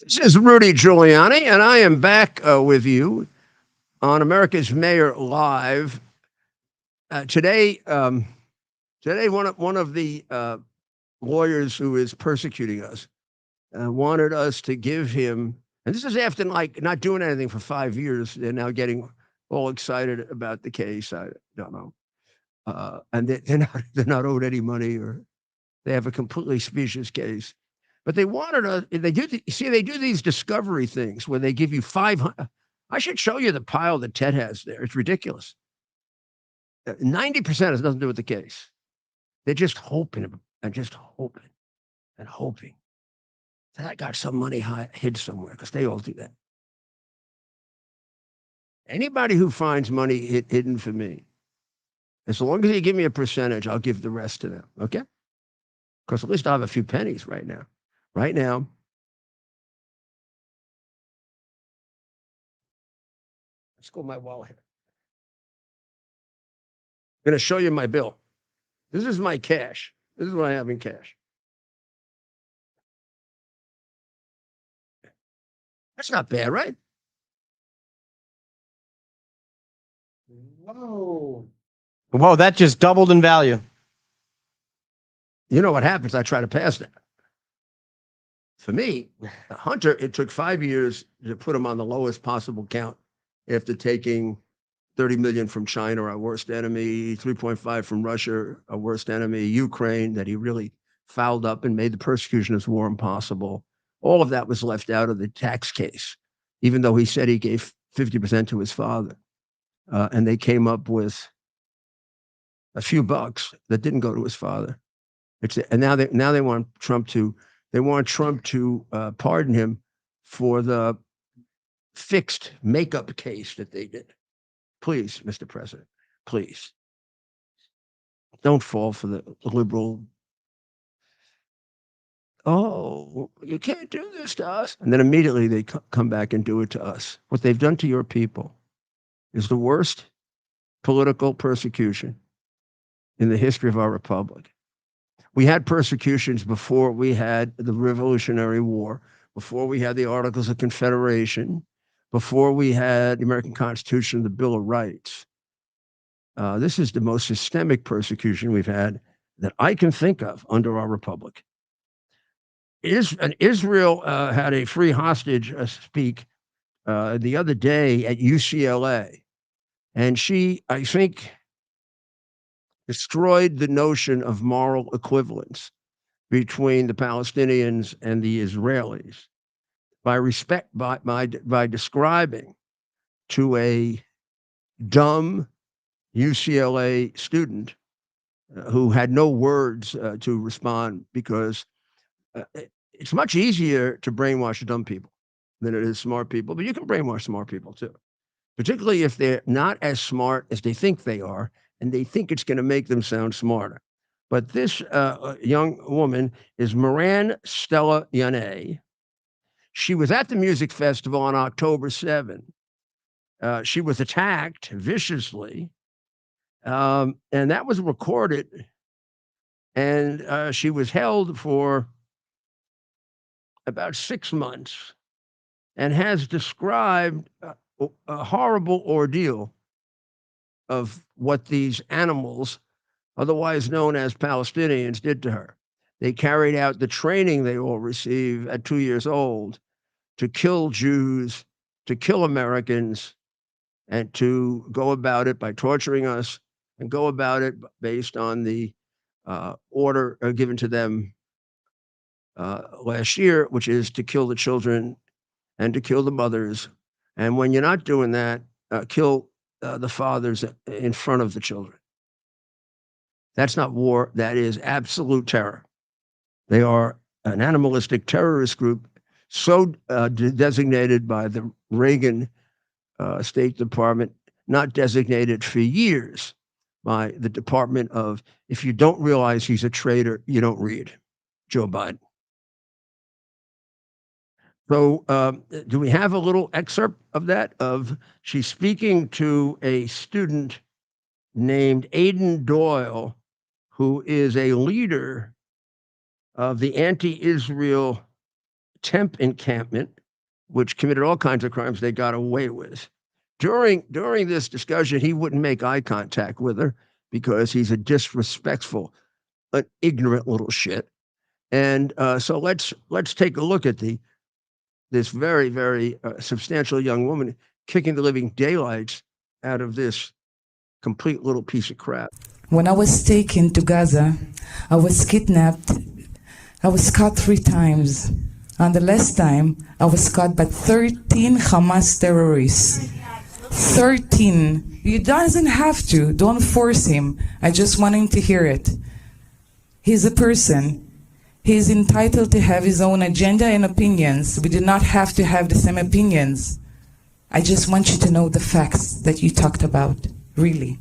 This is Rudy Giuliani, and I am back with you on America's Mayor Live. Today, one of the lawyers who is persecuting us wanted us to give him, and this is after like not doing anything for 5 years. They're now getting all excited about the case. I don't know, and they're not owed any money, or they have a completely specious case. But they wanted us. They do. They do these discovery things where they give you 500. I should show you the pile that Ted has there. It's ridiculous. 90% has nothing to do with the case. They're just hoping and just hoping and hoping that I got some money hid somewhere, because they all do that. Anybody who finds money hidden for me, as long as they give me a percentage, I'll give the rest to them. Okay? Because at least I have a few pennies right now. Right now, let's go my wallet here. I'm going to show you my bill. This is my cash. This is what I have in cash. That's not bad, right? Whoa. Whoa, that just doubled in value. You know what happens? I try to pass that. For me, Hunter, it took 5 years to put him on the lowest possible count after taking 30 million from China, our worst enemy, 3.5 from Russia, our worst enemy, Ukraine, that he really fouled up and made the persecution of war impossible. All of that was left out of the tax case, even though he said he gave 50% to his father. And they came up with a few bucks that didn't go to his father. And now they want Trump to pardon him for the fixed makeup case that they did. Please, Mr. President, please don't fall for the liberal. Oh, you can't do this to us. And then immediately they come back and do it to us. What they've done to your people is the worst political persecution in the history of our republic. We had persecutions before we had the Revolutionary War, before we had the Articles of Confederation, before we had the American Constitution, the Bill of Rights. This is the most systemic persecution we've had that I can think of under our republic. Israel had a free hostage speak the other day at UCLA, and she, I think, destroyed the notion of moral equivalence between the Palestinians and the Israelis by describing to a dumb UCLA student who had no words to respond, because it's much easier to brainwash dumb people than it is smart people, but you can brainwash smart people too, particularly if they're not as smart as they think they are, and they think it's going to make them sound smarter. But this young woman is Moran Stella Yaneh. She was at the music festival on October 7th. She was attacked viciously, and that was recorded. And she was held for about 6 months and has described a horrible ordeal of what these animals, otherwise known as Palestinians, did to her. They carried out the training they all receive at 2 years old to kill Jews, to kill Americans, and to go about it by torturing us, and go about it based on the order given to them last year, which is to kill the children and to kill the mothers. And when you're not doing that, kill the fathers in front of the children. That's not war. That is absolute terror. They are an animalistic terrorist group, so designated by the Reagan State Department, not designated for years by the Department of, if you don't realize he's a traitor, you don't read, Joe Biden. So do we have a little excerpt of that? She's speaking to a student named Aidan Doyle, who is a leader of the anti-Israel temp encampment, which committed all kinds of crimes they got away with. During this discussion, he wouldn't make eye contact with her because he's a disrespectful, an ignorant little shit. And so let's take a look at this very, very substantial young woman kicking the living daylights out of this complete little piece of crap. When I was taken to Gaza, I was kidnapped. I was caught 3 times. And the last time, I was caught by 13 Hamas terrorists. 13. You doesn't have to. Don't force him. I just want him to hear it. He's a person. He's entitled to have his own agenda and opinions. We do not have to have the same opinions. I just want you to know the facts that you talked about, really.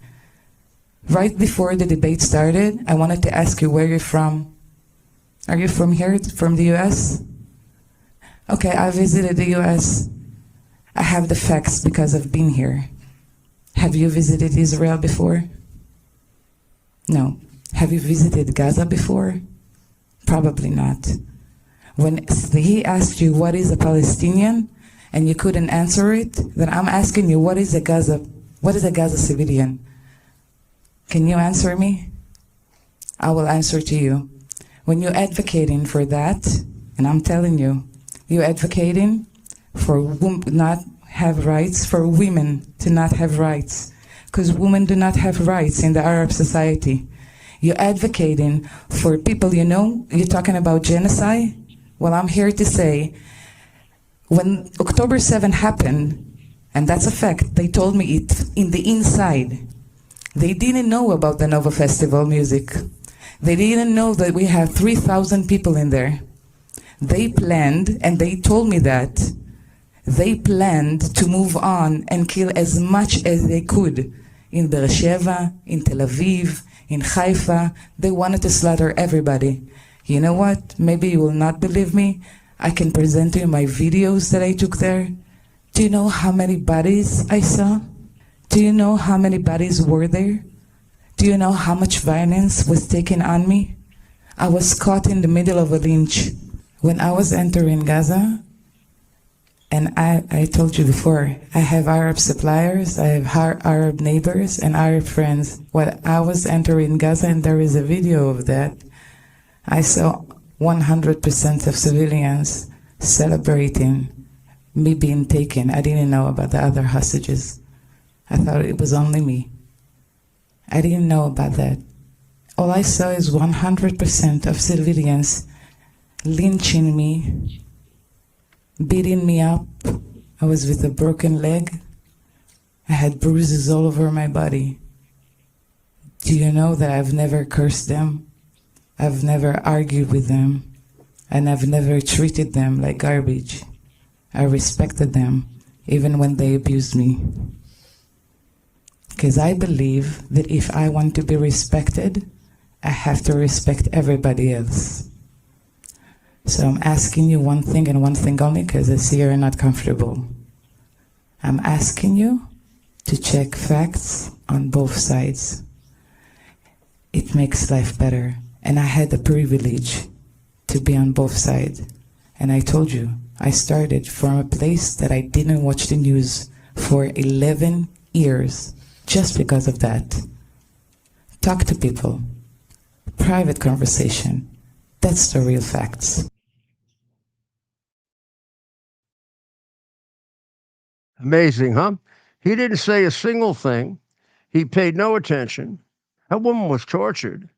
Right before the debate started, I wanted to ask you where you're from. Are you from here, from the US? Okay, I visited the US. I have the facts because I've been here. Have you visited Israel before? No. Have you visited Gaza before? Probably not. When he asked you what is a Palestinian and you couldn't answer it, then I'm asking you what is a Gaza civilian? Can you answer me? I will answer to you. When you're advocating for that, and I'm telling you, you're advocating for not have rights, for women to not have rights, because women do not have rights in the Arab society. You're advocating for people, you know, you're talking about genocide. Well, I'm here to say, when October 7 happened, and that's a fact, they told me it in the inside. They didn't know about the Nova Festival music. They didn't know that we have 3,000 people in there. They planned, and they told me that, they planned to move on and kill as much as they could in Beersheba, in Tel Aviv, in Haifa. They wanted to slaughter everybody. You know what? Maybe you will not believe me. I can present to you my videos that I took there. Do you know how many bodies I saw? Do you know how many bodies were there? Do you know how much violence was taken on me? I was caught in the middle of a lynch. When I was entering Gaza, and I told you before, I have Arab suppliers, I have Arab neighbors and Arab friends. When I was entering Gaza, and there is a video of that, I saw 100% of civilians celebrating me being taken. I didn't know about the other hostages. I thought it was only me. I didn't know about that. All I saw is 100% of civilians lynching me, beating me up. I was with a broken leg. I had bruises all over my body. Do you know that I've never cursed them? I've never argued with them, and I've never treated them like garbage. I respected them, even when they abused me. Because I believe that if I want to be respected, I have to respect everybody else. So I'm asking you one thing and one thing only, because I see you're not comfortable. I'm asking you to check facts on both sides. It makes life better. And I had the privilege to be on both sides. And I told you, I started from a place that I didn't watch the news for 11 years, just because of that. Talk to people. Private conversation. That's the real facts. Amazing, huh? He didn't say a single thing. He paid no attention. That woman was tortured.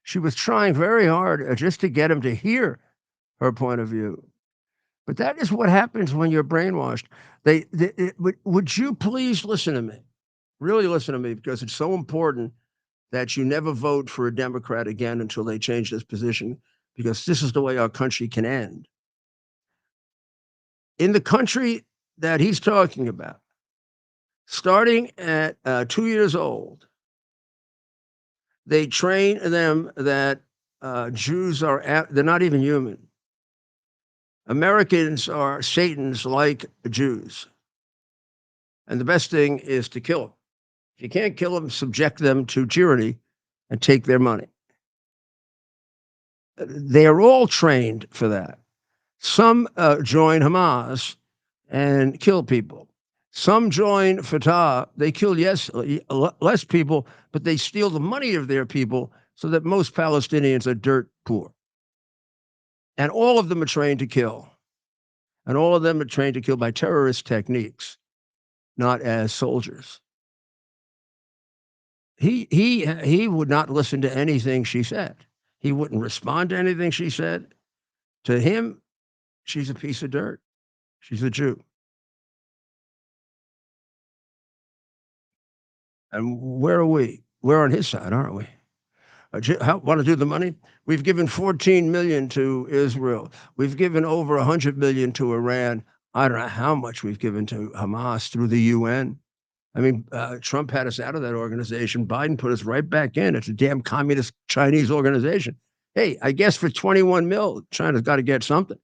She was trying very hard just to get him to hear her point of view. But that is what happens when you're brainwashed. Would you please listen to me? Really listen to me, because it's so important that you never vote for a Democrat again until they change this position, because this is the way our country can end. In the country that he's talking about, starting at 2 years old, they train them that Jews they're not even human. Americans are Satans like Jews. And the best thing is to kill them. If you can't kill them, subject them to tyranny and take their money. they are all trained for that. Some join Hamas and kill people. Some join Fatah. They kill, yes, less people, but they steal the money of their people so that most Palestinians are dirt poor. And all of them are trained to kill. And all of them are trained to kill by terrorist techniques, not as soldiers. He would not listen to anything she said. He wouldn't respond to anything she said. To him, she's a piece of dirt. She's a Jew. And where are we? We're on his side, aren't we? Want to do the money? We've given 14 million to Israel. We've given over 100 million to Iran. I don't know how much we've given to Hamas through the UN. I mean, Trump had us out of that organization. Biden put us right back in. It's a damn communist Chinese organization. Hey, I guess for 21 mil, China's got to get something.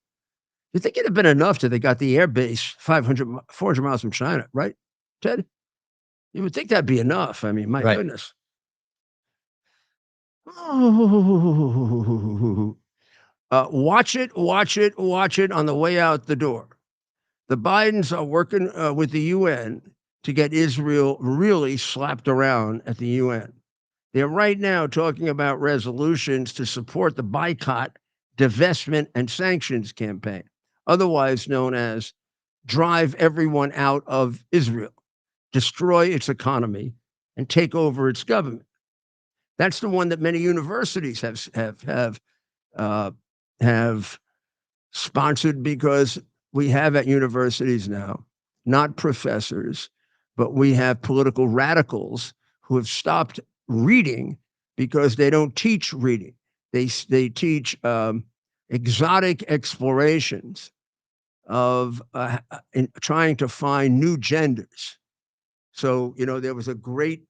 You think it'd have been enough till they got the air base 400 miles from China, right, Ted? You would think that'd be enough. I mean, my goodness. Watch it on the way out the door. The Bidens are working with the UN to get Israel really slapped around at the UN. They're right now talking about resolutions to support the boycott, divestment, and sanctions campaign, otherwise known as drive everyone out of Israel, destroy its economy, and take over its government. That's the one that many universities have sponsored, because we have at universities now not professors, but we have political radicals who have stopped reading because they don't teach reading. They teach exotic explorations of in trying to find new genders. So, there was a great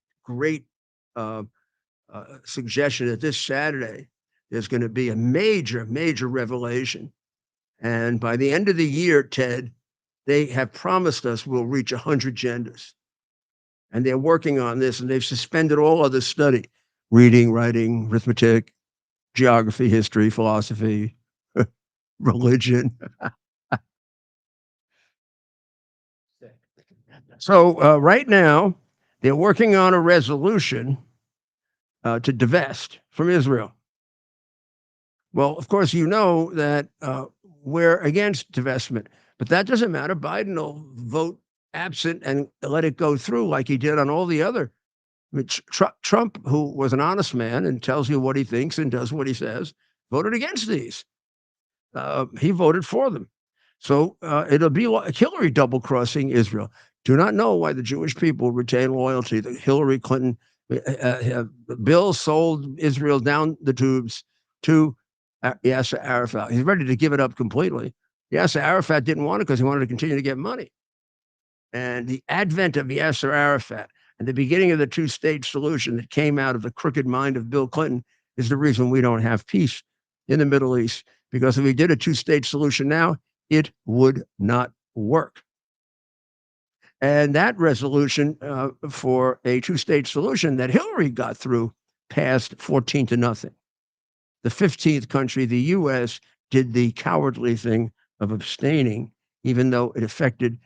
suggestion that this Saturday there's going to be a major revelation. And by the end of the year, Ted, they have promised us we'll reach 100 genders. And they're working on this, and they've suspended all other study, reading, writing, arithmetic, geography, history, philosophy, religion. So right now, they're working on a resolution to divest from Israel. Well, of course, you know that we're against divestment, but that doesn't matter. Biden will vote absent and let it go through like he did on all the other. I mean, Trump, who was an honest man and tells you what he thinks and does what he says, voted against these. He voted for them. So it'll be like Hillary double-crossing Israel. Do not know why the Jewish people retain loyalty to Hillary Clinton. Bill sold Israel down the tubes to Yasser Arafat. He's ready to give it up completely. Yasser Arafat didn't want it because he wanted to continue to get money. And the advent of Yasser Arafat and the beginning of the two-state solution that came out of the crooked mind of Bill Clinton is the reason we don't have peace in the Middle East. Because if we did a two-state solution now, it would not work. And that resolution for a two-state solution that Hillary got through passed 14-0. The 15th country, the U.S., did the cowardly thing of abstaining, even though it affected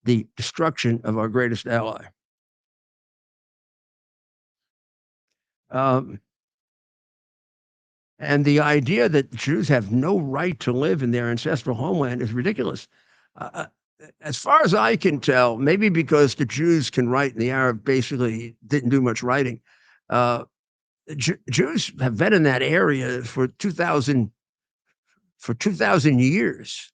the destruction of our greatest ally. And the idea that Jews have no right to live in their ancestral homeland is ridiculous. As far as I can tell, maybe because the Jews can write and the Arab basically didn't do much writing, Jews have been in that area for 2,000 years.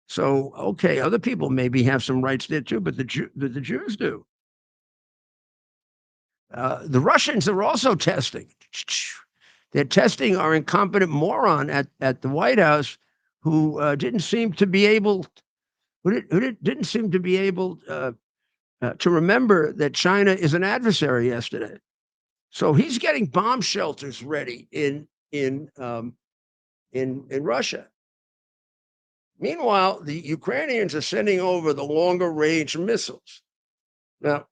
So, okay, other people maybe have some rights there too, but the Jews do. The Russians are also testing. They're testing our incompetent moron at the White House, who didn't seem to be able to remember that China is an adversary yesterday. So he's getting bomb shelters ready in Russia. Meanwhile, the Ukrainians are sending over the longer range missiles. Now,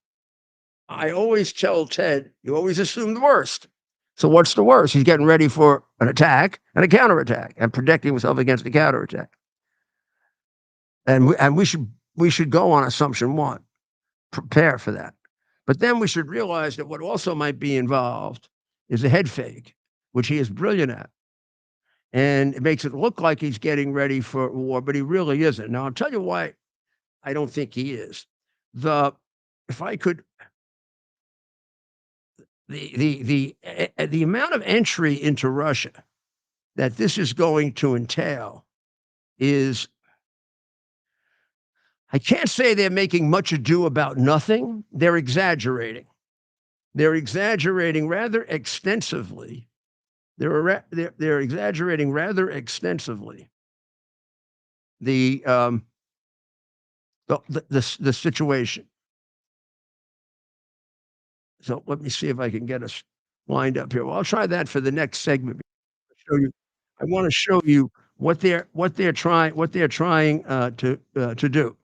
I always tell Ted, you always assume the worst. So what's the worst? He's getting ready for an attack and a counterattack and protecting himself against the counterattack. And we should go on assumption one, prepare for that. But then we should realize that what also might be involved is a head fake, which he is brilliant at. And it makes it look like he's getting ready for war, but he really isn't. Now, I'll tell you why I don't think he is. The amount of entry into Russia that this is going to entail is, I can't say they're making much ado about nothing. They're exaggerating. They're exaggerating rather extensively. They're exaggerating rather extensively the situation. So let me see if I can get us lined up here. Well, I'll try that for the next segment. I want to show you what they're trying to do.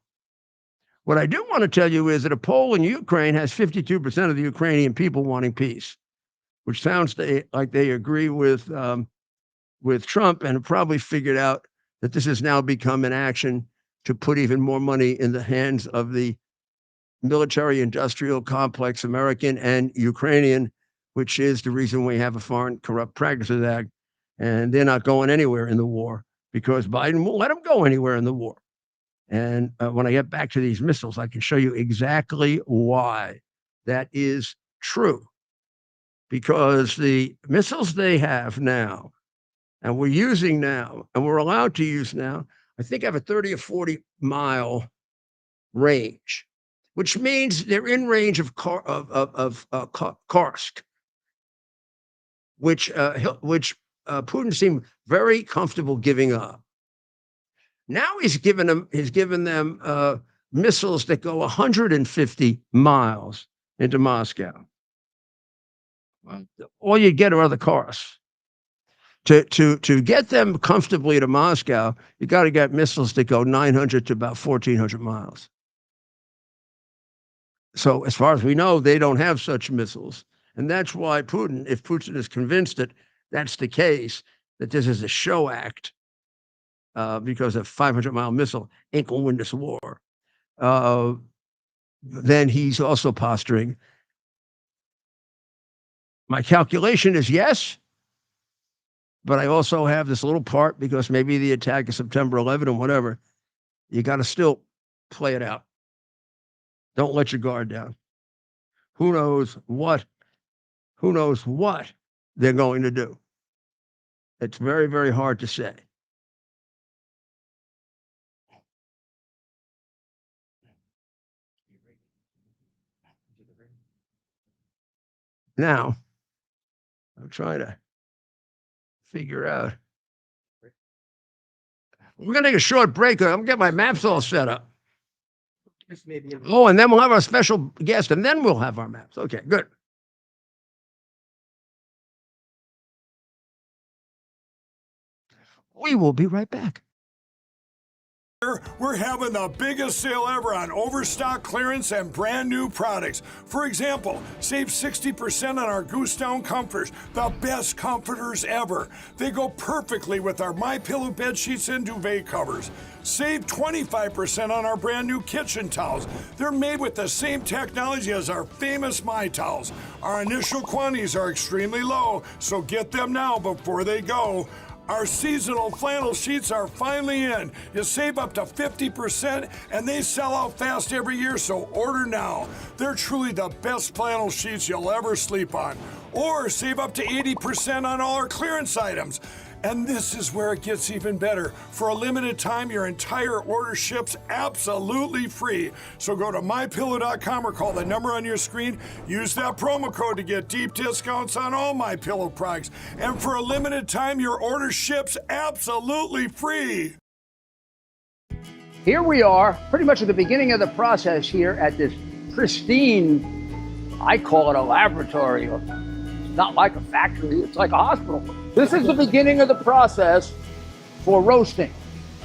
What I do want to tell you is that a poll in Ukraine has 52% of the Ukrainian people wanting peace, which sounds like they agree with Trump and have probably figured out that this has now become an action to put even more money in the hands of the military-industrial complex, American and Ukrainian, which is the reason we have a Foreign Corrupt Practices Act, and they're not going anywhere in the war because Biden won't let them go anywhere in the war. And when I get back to these missiles, I can show you exactly why that is true. Because the missiles they have now, and we're using now, and we're allowed to use now, I think have a 30 or 40 mile range, which means they're in range of Kursk, which Putin seemed very comfortable giving up. Now he's given them missiles that go 150 miles into Moscow. All you get are other cars. To get them comfortably to Moscow, you got to get missiles that go 900 to about 1,400 miles. So as far as we know, they don't have such missiles. And that's why Putin, if Putin is convinced that that's the case, that this is a show act, because a 500-mile missile ain't going to win this war, then he's also posturing. My calculation is yes, but I also have this little part because maybe the attack of September 11 or whatever, you got to still play it out. Don't let your guard down. Who knows what they're going to do. It's very, very hard to say. Now, I'm trying to figure out. We're going to take a short break. I'm going to get my maps all set up. Oh, and then we'll have our special guest, and then we'll have our maps. Okay, good. We will be right back. We're having the biggest sale ever on overstock clearance and brand new products. For example, save 60% on our Goose Down comforters, the best comforters ever. They go perfectly with our MyPillow bed sheets and duvet covers. Save 25% on our brand new kitchen towels. They're made with the same technology as our famous My Towels. Our initial quantities are extremely low, so get them now before they go. Our seasonal flannel sheets are finally in. You save up to 50% and they sell out fast every year, so order now. They're truly the best flannel sheets you'll ever sleep on. Or save up to 80% on all our clearance items. And this is where it gets even better. For a limited time, your entire order ships absolutely free. So go to MyPillow.com or call the number on your screen. Use that promo code to get deep discounts on all MyPillow products. And for a limited time, your order ships absolutely free. Here we are, pretty much at the beginning of the process here at this pristine, I call it a laboratory. It's not like a factory, it's like a hospital. This is the beginning of the process for roasting.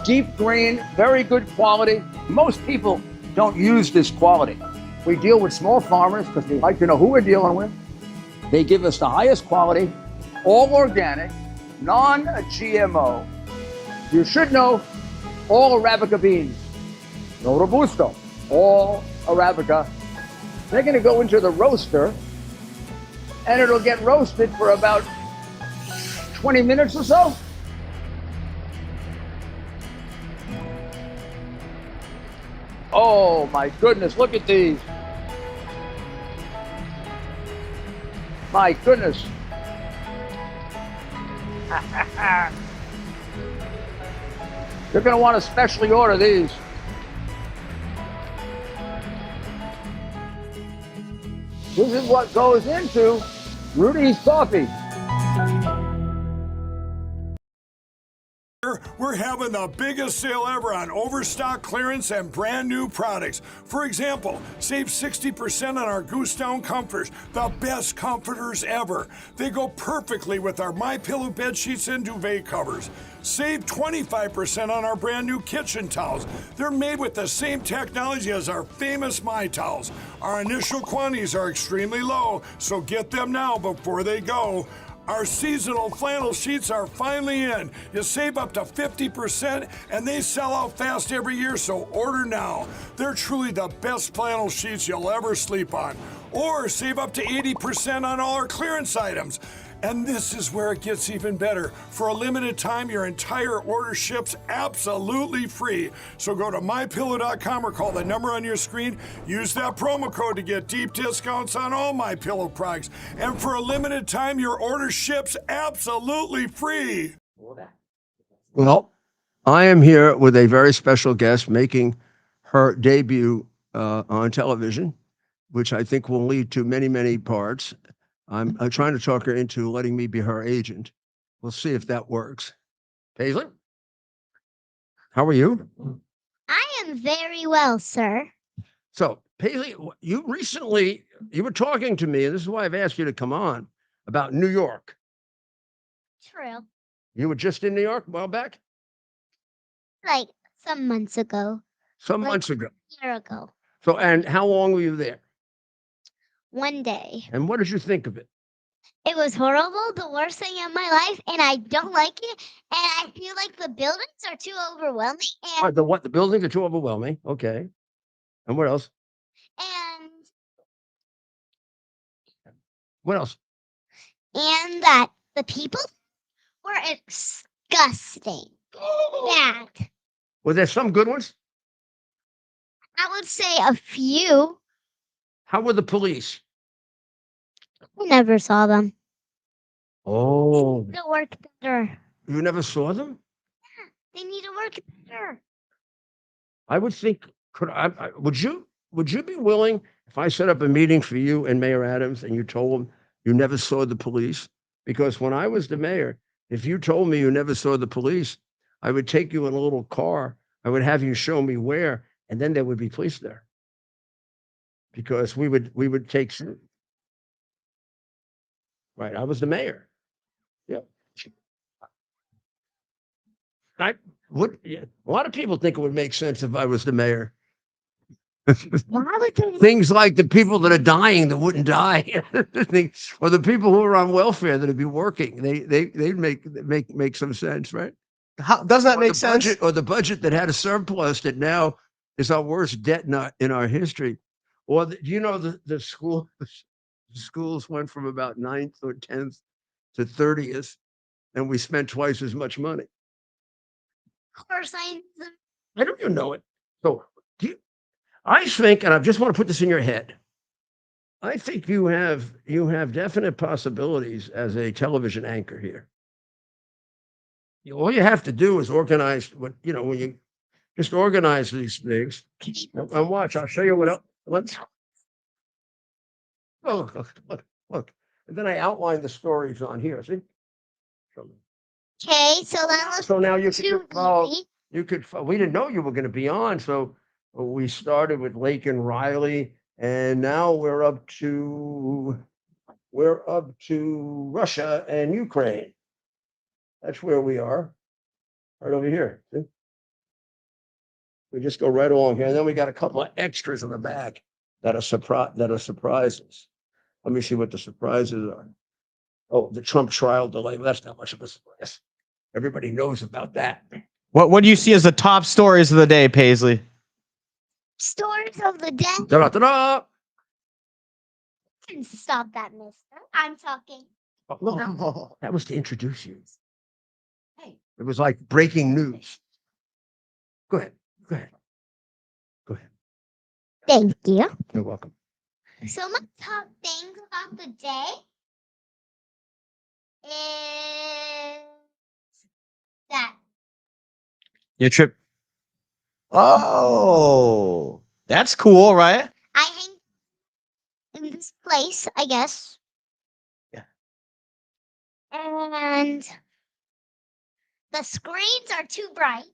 Deep grain, very good quality. Most people don't use this quality. We deal with small farmers because they like to know who we're dealing with. They give us the highest quality, all organic, non-GMO. You should know all Arabica beans. No Robusto, all Arabica. They're going to go into the roaster, and it'll get roasted for about 20 minutes or so. Oh my goodness, look at these. My goodness. You're going to want to specially order these. This is what goes into Rudy's coffee. We're having the biggest sale ever on overstock clearance and brand new products. For example, save 60% on our Goose Down comforters, the best comforters ever. They go perfectly with our MyPillow bed sheets and duvet covers. Save 25% on our brand new kitchen towels. They're made with the same technology as our famous My Towels. Our initial quantities are extremely low, so get them now before they go. Our seasonal flannel sheets are finally in. You save up to 50% and they sell out fast every year, so order now. They're truly the best flannel sheets you'll ever sleep on. Or save up to 80% on all our clearance items. And this is where it gets even better. For a limited time, your entire order ships absolutely free. So go to mypillow.com or call the number on your screen. Use that promo code to get deep discounts on all MyPillow products. And for a limited time, your order ships absolutely free. Well, I am here with a very special guest making her debut on television, which I think will lead to many, many parts. I'm trying to talk her into letting me be her agent. We'll see if that works. Paisley, how are you? I am very well, sir. So, Paisley, you were talking to me, and this is why I've asked you to come on, about New York. True. You were just in New York a while back? Like some months ago. Some Like- months ago. A year ago. So, and how long were you there? One day. And what did you think of it? It was horrible, the worst thing in my life, and I don't like it. And I feel like the buildings are too overwhelming. And, The buildings are too overwhelming. Okay. And what else? and What else? and that the people were disgusting. Bad. Were there some good ones? I would say a few. How were the police? I never saw them. Oh, They work better. you never saw them? They need to work better. I would think, would you be willing if I set up a meeting for you and Mayor Adams and you told him you never saw the police? Because when I was the mayor, if you told me you never saw the police, I would take you in a little car. I would have you show me where, and then there would be police there. Because we would take some. Right, I was the mayor. Yeah. A lot of people think it would make sense if I was the mayor. Why would they? Things like the people that are dying that wouldn't die, or the people who are on welfare that'd be working. They'd make some sense, right? How doesn't that Or make the sense? budget, or the budget that had a surplus that now is our worst debt in our history. Or the schools went from about 9th or 10th to 30th, and we spent twice as much money. Of course, I don't even know it. So I think, and I just want to put this in your head, I think you have definite possibilities as a television anchor here. All you have to do is organize when you just organize these things and watch. I'll show you what else. Look. And then I outline the stories on here. See? Okay, so then let's So now you too could follow. easy. We didn't know you were going to be on, so we started with Lake and Riley, and now we're up to Russia and Ukraine. That's where we are, right over here. See? We just go right along here, and then we got a couple of extras in the back that are surprises. Let me see what the surprises are. Oh, the Trump trial delay. Well, that's not much of a surprise. Everybody knows about that. What do you see as the top stories of the day, Paisley? Stories of the day. Da-da-da-da! Stop that, mister. I'm talking. Oh, no, that was to introduce you. Hey. It was like breaking news. Go ahead. Go ahead. Go ahead. Thank you. You're welcome. So my top things about the day is that Your trip. Oh, that's cool, right? I hang in this place, I guess. Yeah. And the screens are too bright,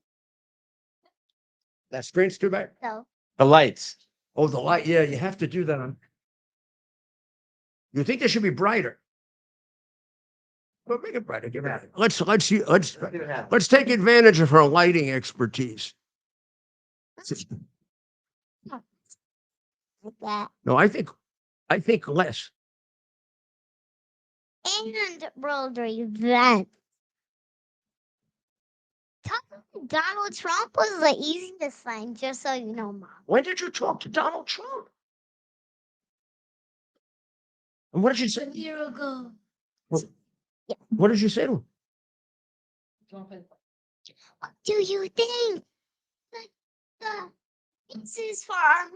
That screen's too bad. so The lights. Oh, the light. Yeah, you have to do that on. You think they should be brighter? Well, make it brighter. Give it. Let's take advantage of her lighting expertise. like that. No, I think less. And world event. Talking to Donald Trump was the easiest thing, just so you know, Mom. When did you talk to Donald Trump? And what did you say? A year ago. What did you say to him? What do you think? This is for our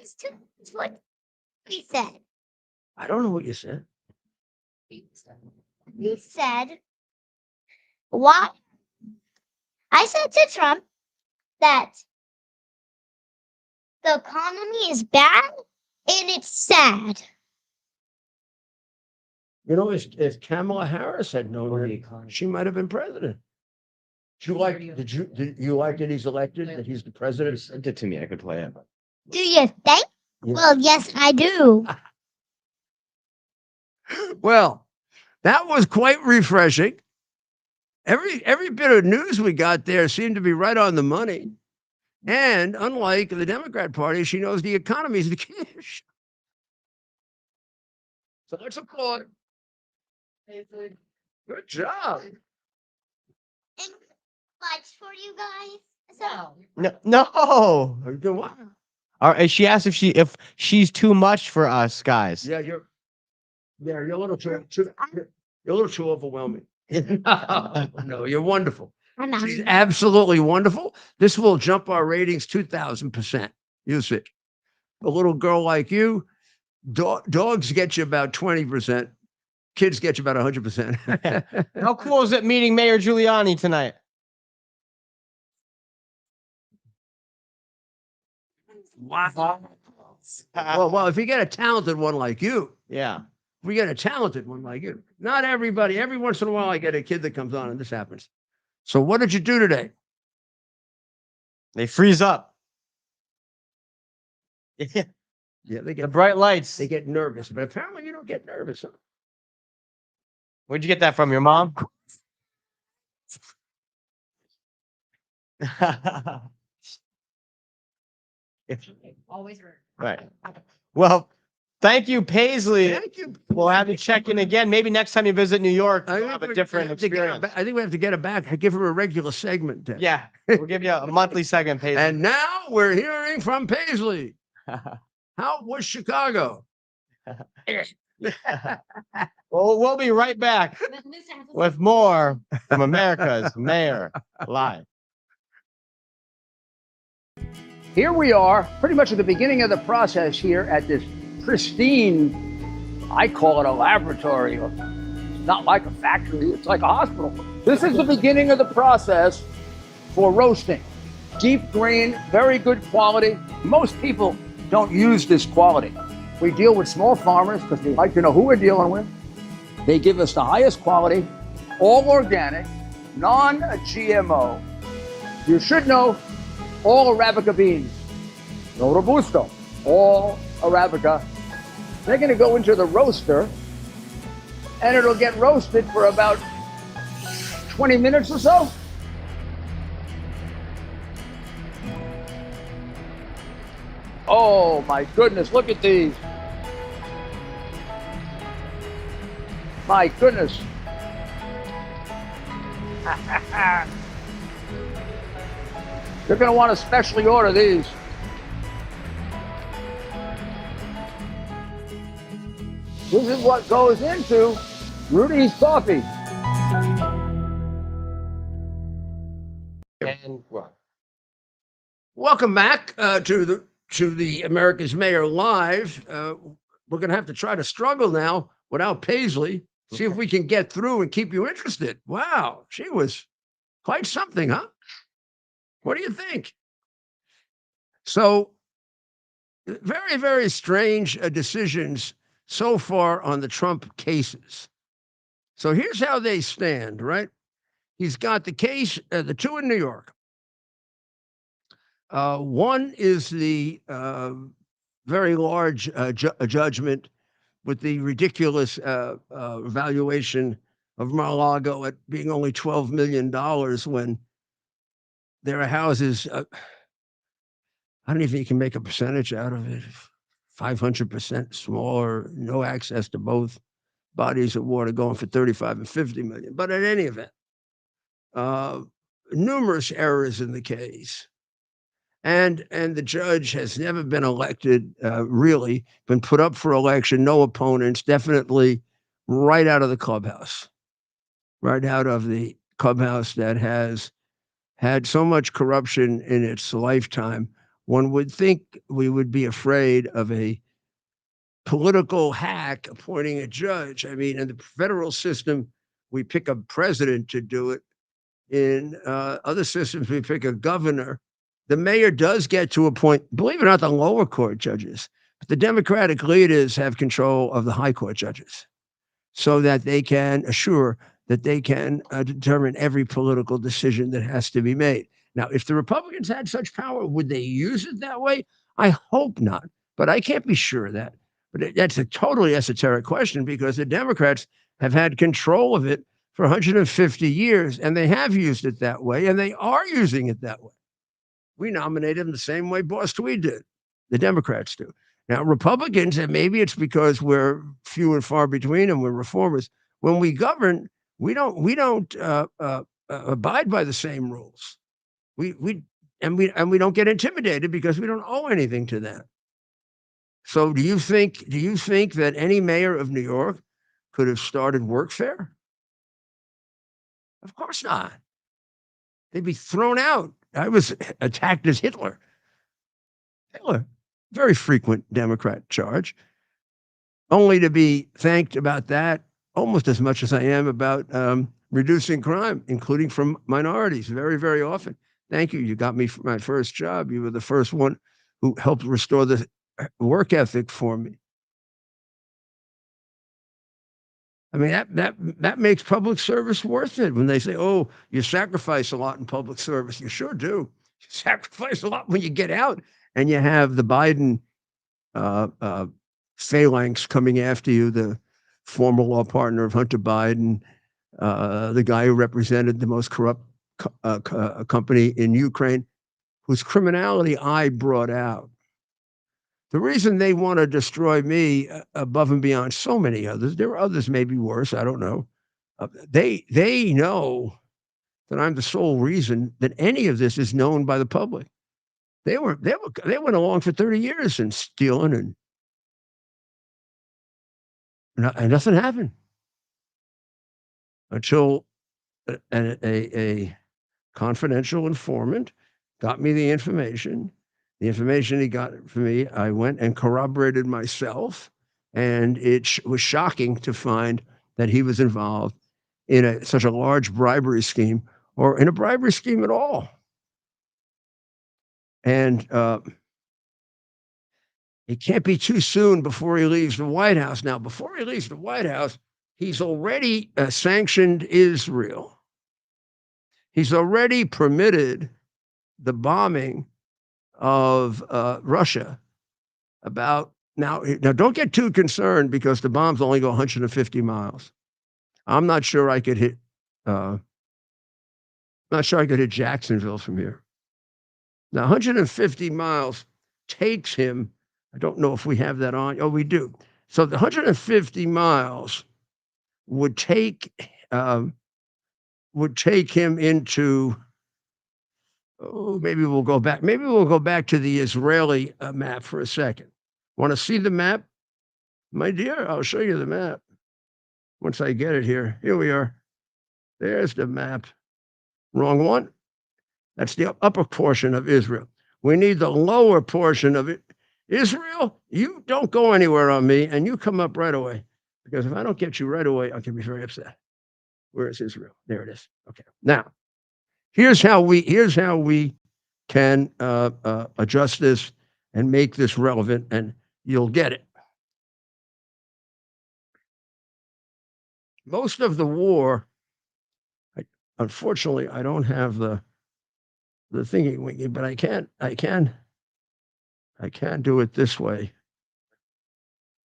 students. What he said. I don't know what you said. He said, why? I said to Trump that the economy is bad and it's sad. You know, if Kamala Harris had known that, she might have been president. Did you like that he's elected, that he's the president? Send it to me. I could play it. Do you think? Yeah. Well, yes, I do. Well, that was quite refreshing. Every bit of news we got there seemed to be right on the money. And unlike the Democrat Party, she knows the economy is the key issue. So let's applaud. Good job. And much for you guys. So, No. Are you doing what? All right, she asked if she's too much for us guys. Yeah, you're a little too overwhelming. No, you're wonderful. I'm out. She's absolutely wonderful. This will jump our ratings 2,000%. You'll see. A little girl like you, dogs get you about 20%. Kids get you about 100%. How cool is it meeting Mayor Giuliani tonight? Wow. Well, if you get a talented one like you, Yeah. we get a talented one like you. Not everybody. Every once in a while, I get a kid that comes on, and this happens. So, what did you do today? They freeze up. Yeah. Yeah, they The get bright lights. they get nervous, but apparently you don't get nervous. Huh? Where'd you get that from? Your mom? Always heard. Right. Well, thank you, Paisley. Thank you. We'll have you check in again. Maybe next time you visit New York, I you'll think have a we different have to get her experience. back. I think we have to get her back. Give her a regular segment. Then. Yeah, we'll give you a monthly segment, Paisley. And now we're hearing from Paisley. How was Chicago? Well, we'll be right back with more from America's Mayor Live. Here we are, pretty much at the beginning of the process here at this pristine, I call it a laboratory. It's not like a factory, it's like a hospital. This is the beginning of the process for roasting. Deep grain, very good quality. Most people don't use this quality. We deal with small farmers because we like to know who we're dealing with. They give us the highest quality, all organic, non-GMO. You should know all Arabica beans, no Robusto, all Arabica. They're going to go into the roaster, and it'll get roasted for about 20 minutes or so. Oh my goodness, look at these. My goodness. You're going to want to specially order these. This is what goes into Rudy's coffee. And well, Welcome back to the America's Mayor Live. We're going to have to try to struggle now without Paisley. See if we can get through and keep you interested. Wow, she was quite something, huh? What do you think? So, very, very strange decisions so far on the Trump cases. So here's how they stand, right? He's got the case, the two in New York. One is the very large judgment with the ridiculous valuation of Mar-a-Lago at being only $12 million when there are houses, I don't even think you can make a percentage out of it, 500% smaller, no access to both bodies of water going for 35 and 50 million. But in any event, numerous errors in the case. And the judge has never been elected, really, been put up for election, no opponents, definitely right out of the clubhouse, right out of the clubhouse that has had so much corruption in its lifetime. One would think we would be afraid of a political hack appointing a judge. I mean, in the federal system, we pick a president to do it. In other systems, we pick a governor. The mayor does get to appoint, believe it or not, the lower court judges, but the Democratic leaders have control of the high court judges so that they can assure that they can determine every political decision that has to be made. Now, if the Republicans had such power, would they use it that way? I hope not, but I can't be sure of that. But that's a totally esoteric question because the Democrats have had control of it for 150 years, and they have used it that way, and they are using it that way. We nominated them the same way Boss Tweed did. The Democrats do. Now, Republicans, and maybe it's because we're few and far between and we're reformers, when we govern, we don't abide by the same rules. We don't get intimidated because we don't owe anything to them. So do you think that any mayor of New York could have started workfare? Of course not. They'd be thrown out. I was attacked as Hitler. Hitler, very frequent Democrat charge, only to be thanked about that almost as much as I am about reducing crime, including from minorities, very, very often. Thank you. You got me for my first job. You were the first one who helped restore the work ethic for me. I mean, that makes public service worth it when they say, oh, you sacrifice a lot in public service. You sure do. You sacrifice a lot when you get out and you have the Biden phalanx coming after you, the former law partner of Hunter Biden, the guy who represented the most corrupt company in Ukraine, whose criminality I brought out. The reason they want to destroy me above and beyond so many others, there are others maybe worse, I don't know. They know that I'm the sole reason that any of this is known by the public. They went along for 30 years and stealing and nothing happened until a confidential informant got me the information. The information he got for me, I went and corroborated myself, and it was shocking to find that he was involved in such a large bribery scheme, or in a bribery scheme at all. And it can't be too soon before he leaves the White House. Now, before he leaves the White House, he's already sanctioned Israel. He's already permitted the bombing of Russia. Now, don't get too concerned because the bombs only go 150 miles. I'm not sure I could hit. Jacksonville from here. Now, 150 miles takes him. I don't know if we have that on. Oh, we do. So the 150 miles would take him into. Oh, maybe we'll go back. Maybe we'll go back to the Israeli map for a second. Want to see the map, my dear? I'll show you the map once I get it here. Here we are. There's the map. Wrong one. That's the upper portion of Israel. We need the lower portion of it. Israel, you don't go anywhere on me, and you come up right away. Because if I don't get you right away, I can be very upset. Where is Israel? There it is. Okay. Now, here's how we can adjust this and make this relevant, and you'll get it. Most of the war, unfortunately, I don't have the thingy wingy, but I can do it this way.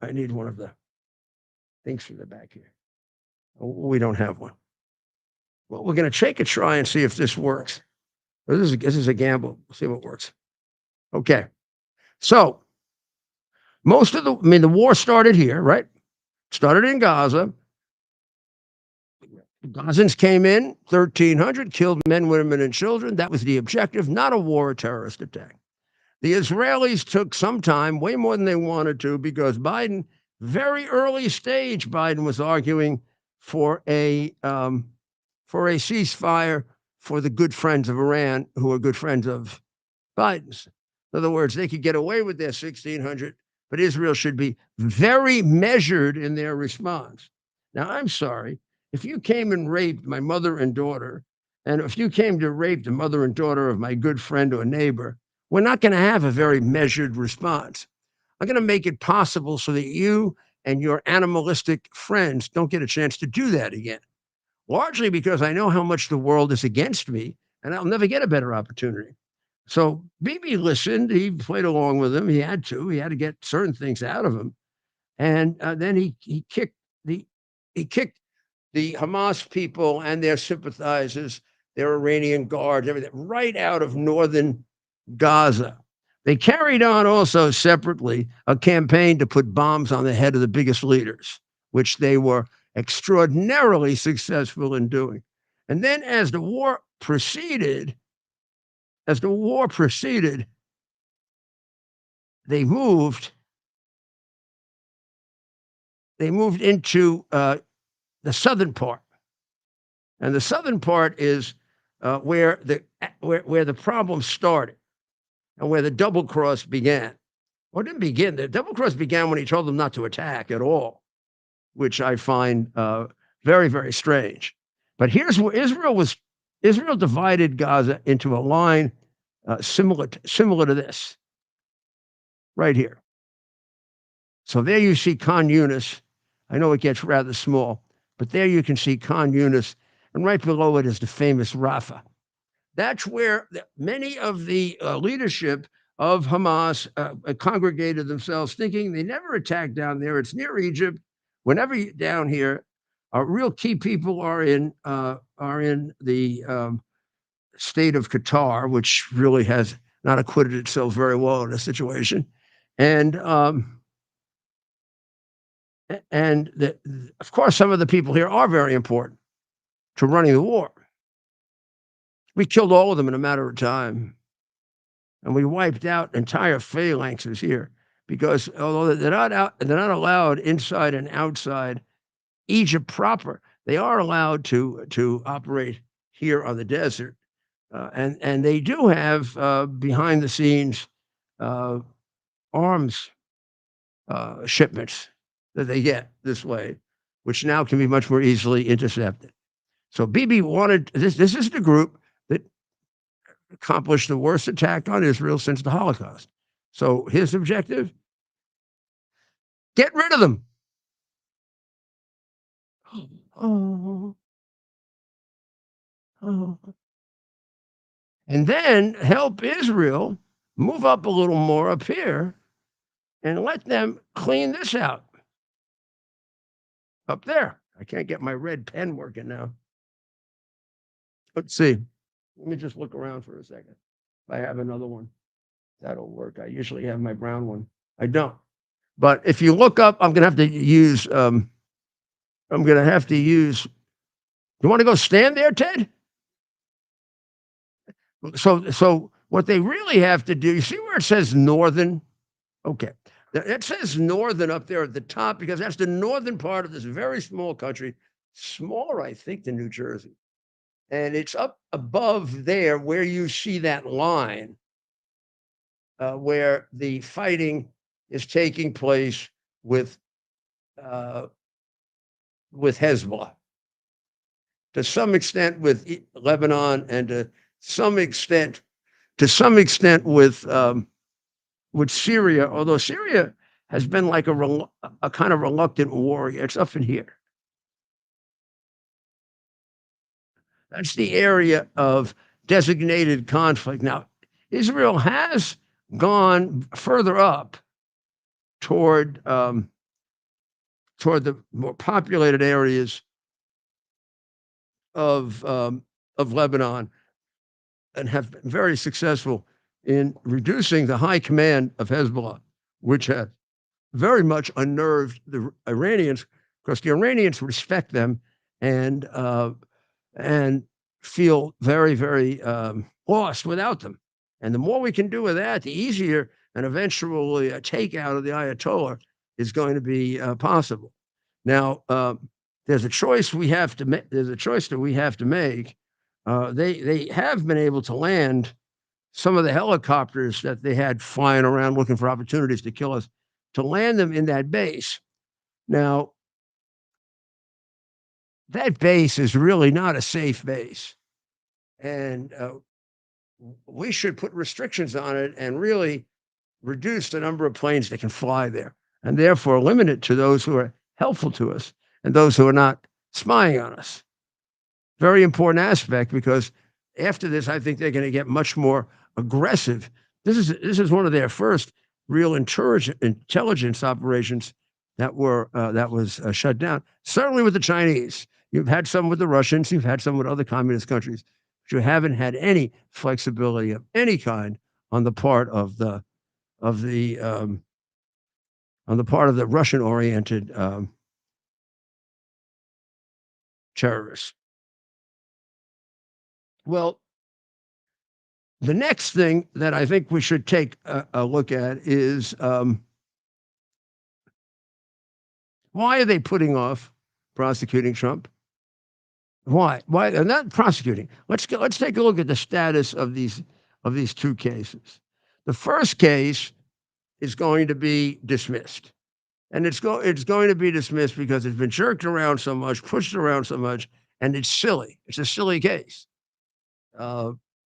I need one of the things from the back here. Oh, we don't have one. Well, we're going to take a try and see if this works. This is a gamble. We'll see what works. Okay. So the war started here, right? Started in Gaza. Gazans came in, 1,300, killed men, women, and children. That was the objective, not a war or terrorist attack. The Israelis took some time, way more than they wanted to, because Biden, very early stage, Biden was arguing for a ceasefire for the good friends of Iran, who are good friends of Biden's. In other words, they could get away with their 1,600, but Israel should be very measured in their response. Now, I'm sorry, if you came and raped my mother and daughter, and if you came to rape the mother and daughter of my good friend or neighbor, we're not going to have a very measured response. I'm going to make it possible so that you and your animalistic friends don't get a chance to do that again. Largely because I know how much the world is against me, and I'll never get a better opportunity. So Bibi listened. He played along with him. He had to get certain things out of him, and then he kicked the Hamas people and their sympathizers, their Iranian guards, everything right out of northern Gaza. They carried on also separately a campaign to put bombs on the head of the biggest leaders, which they were extraordinarily successful in doing. And then as the war proceeded, they moved into the southern part. And the southern part is where the problem started and where the double cross began. Well, it didn't begin. The double cross began when he told them not to attack at all, which I find very, very strange. But here's where Israel divided Gaza into a line similar to this, right here. So there you see Khan Yunis. I know it gets rather small, but there you can see Khan Yunis, and right below it is the famous Rafah. That's where many of the leadership of Hamas congregated themselves, thinking they never attacked down there. It's near Egypt. Whenever down here, real key people are in the state of Qatar, which really has not acquitted itself very well in this situation, and of course, some of the people here are very important to running the war. We killed all of them in a matter of time. And we wiped out entire phalanxes here because although they're not allowed inside and outside Egypt proper, they are allowed to operate here on the desert. And they do have behind the scenes arms shipments that they get this way, which now can be much more easily intercepted. So Bibi wanted this. This is the group that accomplished the worst attack on Israel since the Holocaust. So his objective: get rid of them. And then help Israel move up a little more up here and let them clean this out. Up there. I can't get my red pen working now. Let's see. Let me just look around for a second. If I have another one, that'll work. I usually have my brown one. I don't. But if you look up, I'm going to have to use I'm going to have to use. You want to go stand there, Ted? So what they really have to do, you see where it says northern? Okay. It says northern up there at the top because that's the northern part of this very small country, smaller, I think, than New Jersey. And it's up above there where you see that line where the fighting is taking place with Hezbollah, to some extent with Lebanon, and to some extent with Syria. Although Syria has been like a kind of reluctant warrior. It's up in here. That's the area of designated conflict. Now, Israel has gone further up toward the more populated areas of Lebanon, and have been very successful in reducing the high command of Hezbollah, which has very much unnerved the Iranians, because the Iranians respect them and feel very, very lost without them. And the more we can do with that, the easier and eventually a takeout of the Ayatollah is going to be possible. Now, there's a choice we have to make. There's a choice that we have to make. They have been able to land some of the helicopters that they had flying around looking for opportunities to kill us, to land them in that base. Now, that base is really not a safe base, and we should put restrictions on it and really reduce the number of planes that can fly there, and therefore limit it to those who are helpful to us and those who are not spying on us. Very important aspect, because after this, I think they're going to get much more aggressive. This is one of their first real intelligence operations that was shut down. Certainly with the Chinese, you've had some with the Russians, you've had some with other communist countries, but you haven't had any flexibility of any kind on the part of the Russian-oriented terrorists. Well, the next thing that I think we should take a look at is why are they putting off prosecuting Trump? Why? They're not prosecuting? Let's take a look at the status of these two cases. The first case is going to be dismissed, and it's going to be dismissed because it's been jerked around so much, pushed around so much, and it's silly. It's a silly case,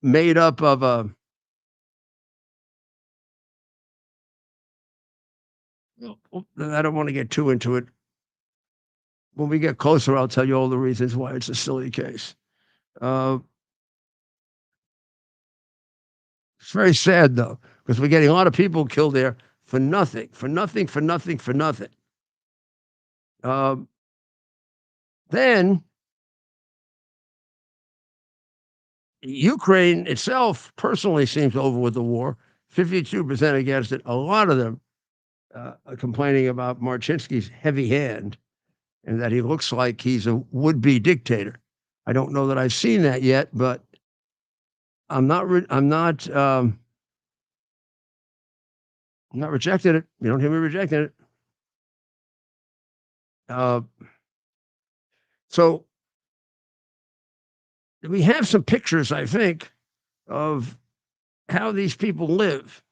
made up of a. I don't want to get too into it. When we get closer, I'll tell you all the reasons why it's a silly case. It's very sad, though, because we're getting a lot of people killed there for nothing. Then Ukraine itself personally seems over with the war, 52% against it. A lot of them are complaining about Marchinsky's heavy hand and that he looks like he's a would-be dictator. I don't know that I've seen that yet, but I'm not rejecting it. You don't hear me rejecting it. So we have some pictures, I think, of how these people live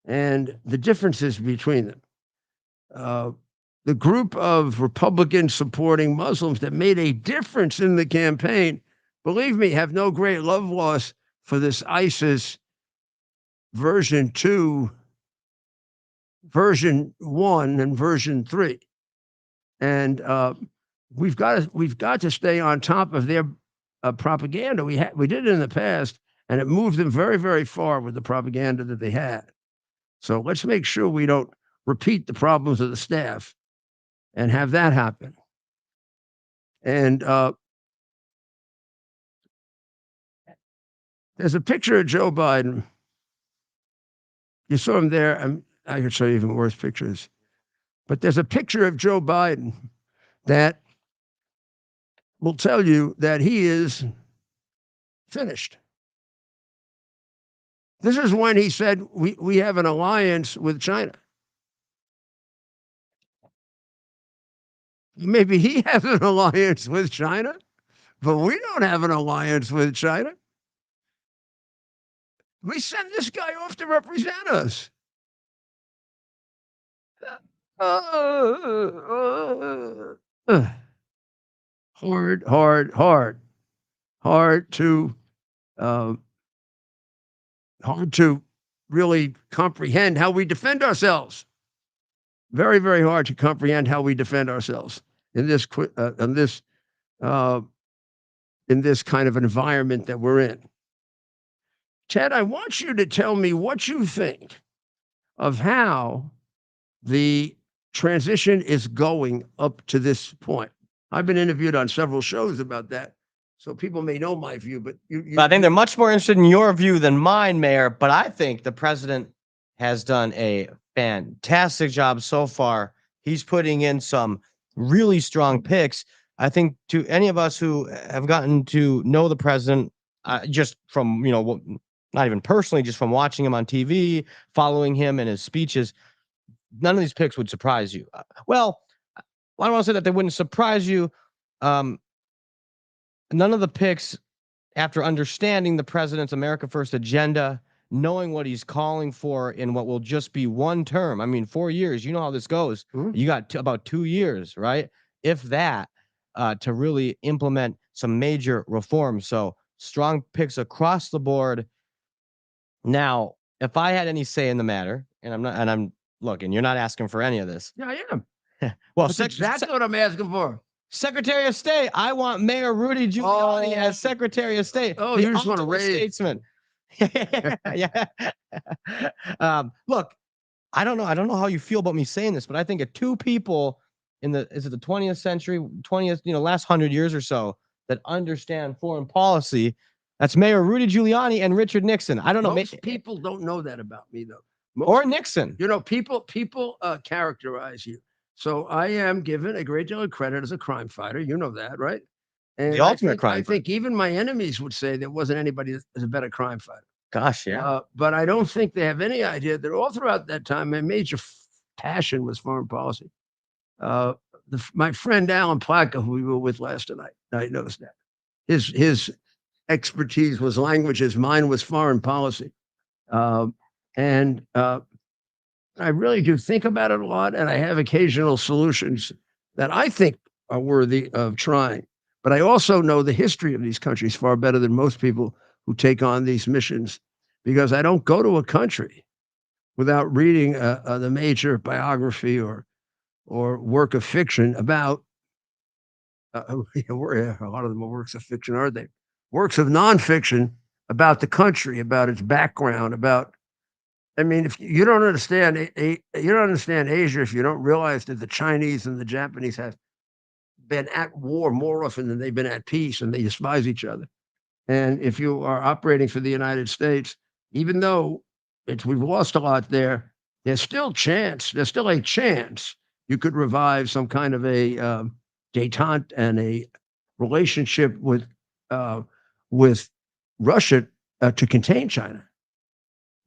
and the differences between them. The group of Republicans supporting Muslims that made a difference in the campaign, believe me, have no great love loss for this ISIS version 2, version 1, and version 3. And we've got to stay on top of their propaganda. We did it in the past, and it moved them very, very far with the propaganda that they had. So let's make sure we don't repeat the problems of the staff and have that happen. And there's a picture of Joe Biden. You saw him there. I could show you even worse pictures. But there's a picture of Joe Biden that will tell you that he is finished. This is when he said we have an alliance with China. Maybe he has an alliance with China, but we don't have an alliance with China. We send this guy off to represent us. Hard, hard, hard, hard to hard to really comprehend how we defend ourselves. Very, very hard to comprehend how we defend ourselves in this uh, in this kind of environment that we're in. Ted, I want you to tell me what you think of how the transition is going up to this point. I've been interviewed on several shows about that, so people may know my view, but But I think they're much more interested in your view than mine, Mayor. But I think the president has done a fantastic job so far. He's putting in some really strong picks. I think to any of us who have gotten to know the president, just from, not even personally, just from watching him on TV, following him and his speeches, none of these picks would surprise you. Well, I don't want to say that they wouldn't surprise you. None of the picks, after understanding the president's America First agenda, knowing what he's calling for in what will just be one term. I mean, 4 years, you know how this goes. You got about 2 years, right? If that, to really implement some major reforms. So strong picks across the board. Now, if I had any say in the matter, and I'm looking, you're not asking for any of this. Yeah, I am. Well, That's exactly what I'm asking for. Secretary of State, I want Mayor Rudy Giuliani as Secretary of State. Oh, the you just want to ultimate raise. statesman. Yeah. Look, I don't know how you feel about me saying this, but I think of two people in the 20th century, 20th, last 100 years or so that understand foreign policy. That's Mayor Rudy Giuliani and Richard Nixon. I don't know. Most people don't know that about me, though. Or Nixon. People characterize you. So I am given a great deal of credit as a crime fighter. You know that, right? And The ultimate crime I fighter. think even my enemies would say there wasn't anybody that's a better crime fighter. Gosh, yeah. But I don't think they have any idea that all throughout that time, my major passion was foreign policy. My friend Alan Plaka, who we were with last night, knows that. His expertise was languages. Mine was foreign policy. And I really do think about it a lot, and I have occasional solutions that I think are worthy of trying. But I also know the history of these countries far better than most people who take on these missions, because I don't go to a country without reading the major biography or work of fiction about. A lot of them are works of fiction, aren't they? Works of nonfiction about the country, about its background, about. I mean, if you don't understand, you don't understand Asia if you don't realize that the Chinese and the Japanese have been at war more often than they've been at peace, and they despise each other. And if you are operating for the United States, even though we've lost a lot there, there's still a chance you could revive some kind of a détente and a relationship with Russia to contain China.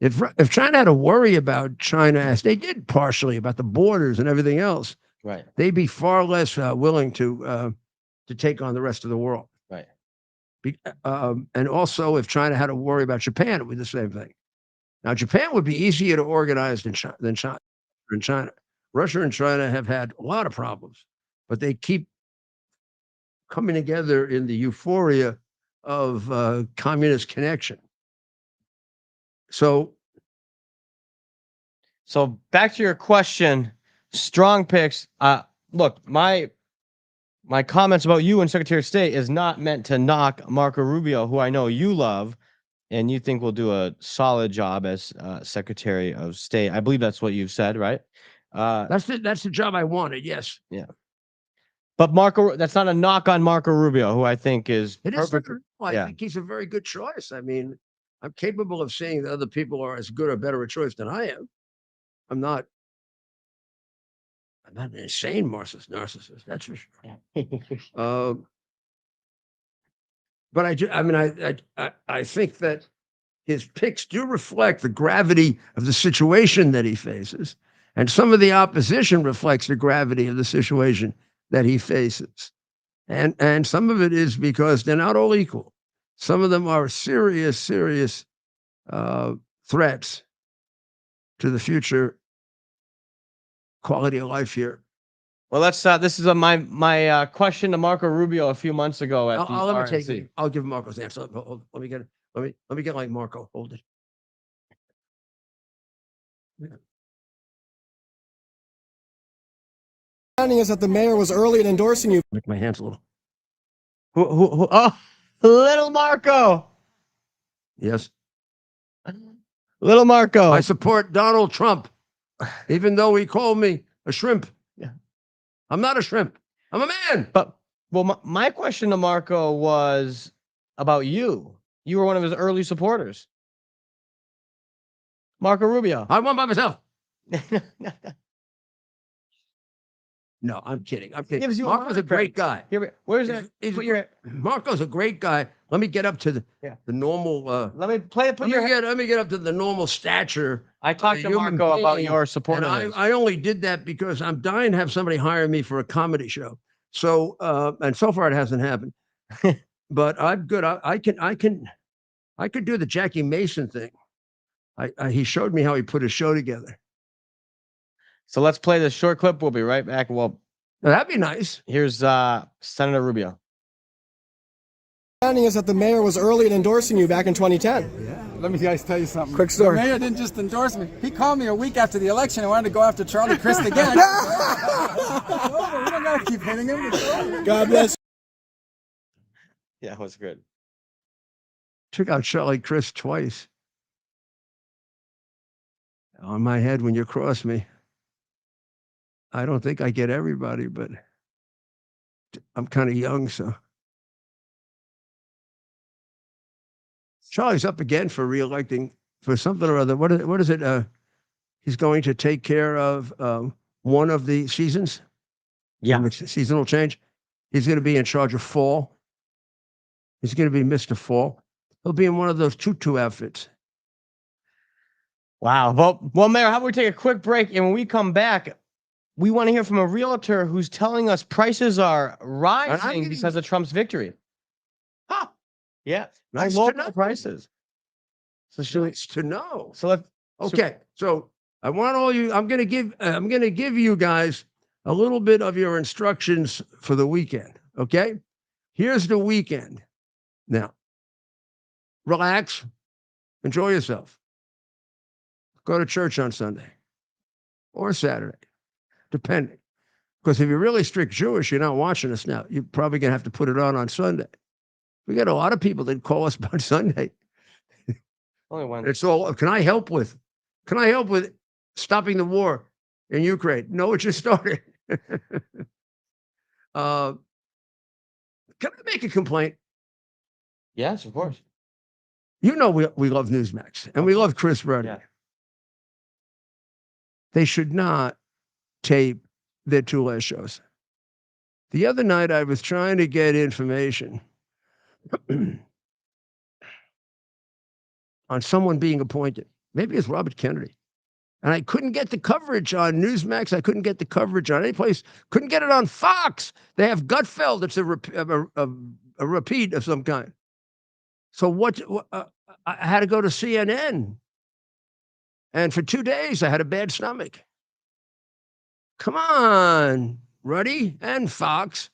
If China had to worry about China, as they did partially about the borders and everything else, Right. they'd be far less willing to take on the rest of the world. Right. And also, if China had to worry about Japan, it would be the same thing. Now, Japan would be easier to organize than China. Russia and China have had a lot of problems, but they keep coming together in the euphoria of communist connection. So back to your question, strong picks. Look, my comments about you and Secretary of State is not meant to knock Marco Rubio, who I know you love and you think will do a solid job as Secretary of State. I believe that's what you've said, right? that's the job I wanted. Yes. Yeah. But that's not a knock on Marco Rubio, who I think is perfect. I think he's a very good choice. I mean, I'm capable of seeing that other people are as good or better a choice than I am. I'm not an insane narcissist, that's for sure. But I think that his picks do reflect the gravity of the situation that he faces. And some of the opposition reflects the gravity of the situation that he faces. And some of it is because they're not all equal. Some of them are serious threats to the future quality of life here. Well, let's. This is my question to Marco Rubio a few months ago at the Let me RNC. take it. I'll give Marco's answer. Hold, let me get like Marco. Hold it. Is that the mayor was early in endorsing you. Make my hands a little. Who, oh, little Marco. Yes. Little Marco. I support Donald Trump, even though he called me a shrimp. Yeah. I'm not a shrimp. I'm a man. But my question to Marco was about you. You were one of his early supporters. Marco Rubio. I won by myself. No, I'm kidding. I'm kidding. Gives you Marco's a great guy. Here, where's that? Marco's a great guy. Let me get up to the normal. Let me play it. Let me get up to the normal stature. I talked to Marco about your support. And I only did that because I'm dying to have somebody hire me for a comedy show. So and so far it hasn't happened. But I'm good. I could do the Jackie Mason thing. He showed me how he put his show together. So let's play this short clip. We'll be right back. Well, that'd be nice. Here's Senator Rubio. Is that the mayor was early in endorsing you back in 2010. Yeah. Let me guys tell you something. Quick story. The mayor didn't just endorse me. He called me a week after the election and wanted to go after Charlie Crist again. We don't gotta keep hitting him. God bless. Yeah, it was good. Took out Charlie Crist twice. On my head when you cross me. I don't think I get everybody, but I'm kind of young, so. Charlie's up again for reelecting for something or other. What is it? He's going to take care of one of the seasons. Yeah. Seasonal change. He's going to be in charge of fall. He's going to be Mr. Fall. He'll be in one of those tutu outfits. Wow. Well, Mayor, how about we take a quick break, and when we come back, we want to hear from a realtor who's telling us prices are rising because of Trump's victory. Huh. Yeah. Nice low to know. prices. So Nice to know. So let's. Okay. So I want all you. I'm going to give you guys a little bit of your instructions for the weekend. Okay. Here's the weekend. Now, relax, enjoy yourself. Go to church on Sunday or Saturday, depending. Because if you're really strict Jewish, you're not watching us now. You're probably going to have to put it on Sunday. We got a lot of people that call us about Sunday. Only one. It's all, can I help with stopping the war in Ukraine? No, it just started. Can I make a complaint? Yes, of course. You know we love Newsmax and we love Chris Brady. Yeah. They should not tape their two last shows. The other night I was trying to get information on someone being appointed. Maybe it's Robert Kennedy. And I couldn't get the coverage on Newsmax. I couldn't get the coverage on any place. Couldn't get it on Fox. They have Gutfeld. It's a repeat of some kind. So I had to go to CNN. And for 2 days, I had a bad stomach. Come on, Ruddy and Fox.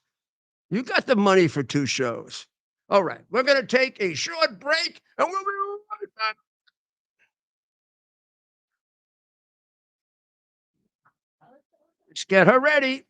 You got the money for 2 shows. All right, we're going to take a short break, and we'll be right back. Let's get her ready.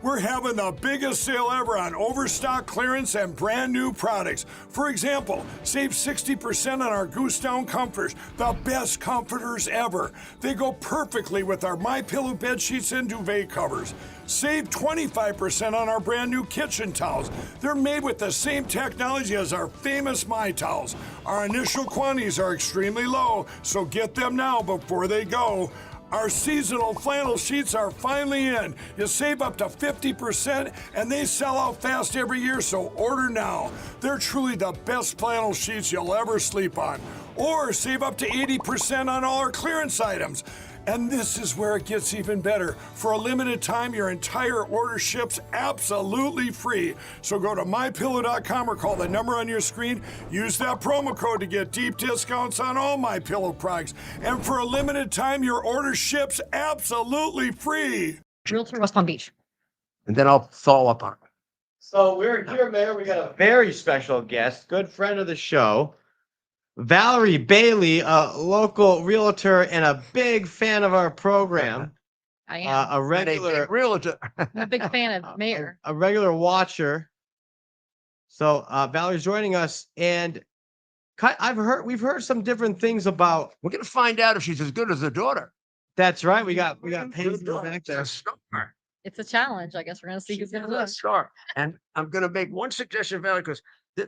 We're having the biggest sale ever on overstock clearance and brand new products. For example, save 60% on our Goose Down comforters, the best comforters ever. They go perfectly with our MyPillow bed sheets and duvet covers. Save 25% on our brand new kitchen towels. They're made with the same technology as our famous My Towels. Our initial quantities are extremely low, so get them now before they go. Our seasonal flannel sheets are finally in. You save up to 50% and they sell out fast every year, so order now. They're truly the best flannel sheets you'll ever sleep on. Or save up to 80% on all our clearance items. And this is where it gets even better. For a limited time, your entire order ships absolutely free. So go to mypillow.com or call the number on your screen. Use that promo code to get deep discounts on all MyPillow products. And for a limited time, your order ships absolutely free. Realtor West Palm Beach. And then I'll follow up on it. So we're here, Mayor. We got a very special guest, good friend of the show, Valerie Bailey, a local realtor and a big fan of our program. I am. A And a regular, big realtor. I'm a big fan of Mayor. a regular watcher. So Valerie's joining us, and we've heard some different things about. We're gonna find out if she's as good as her daughter. That's right. We got Paisley Good back there. star. It's a challenge. I guess we're gonna see who's gonna She's a win. star. And I'm gonna make one suggestion, Valerie, because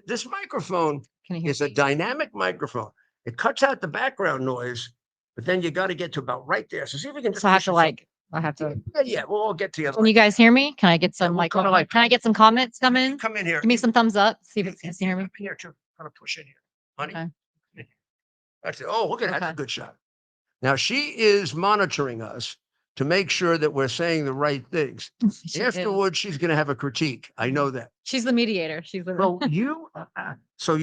this microphone Can you hear is a me? dynamic microphone. It cuts out the background noise, but then you got to get to about right there. So see if we can. So I have push to it I have to. Yeah, we'll all get together. Can you guys hear me? Can I get some we'll like, kinda like- can I get some comments come in? Come in here. Give me some thumbs up. See if it's, can you hear me? Come in here too. Kind of push in here, honey. Okay. That's it. Oh, look at that. That's a Okay. good shot. Now she is monitoring us to make sure that we're saying the right things. She is. Afterwards, she's going to have a critique. I know that. She's the mediator. She's the. So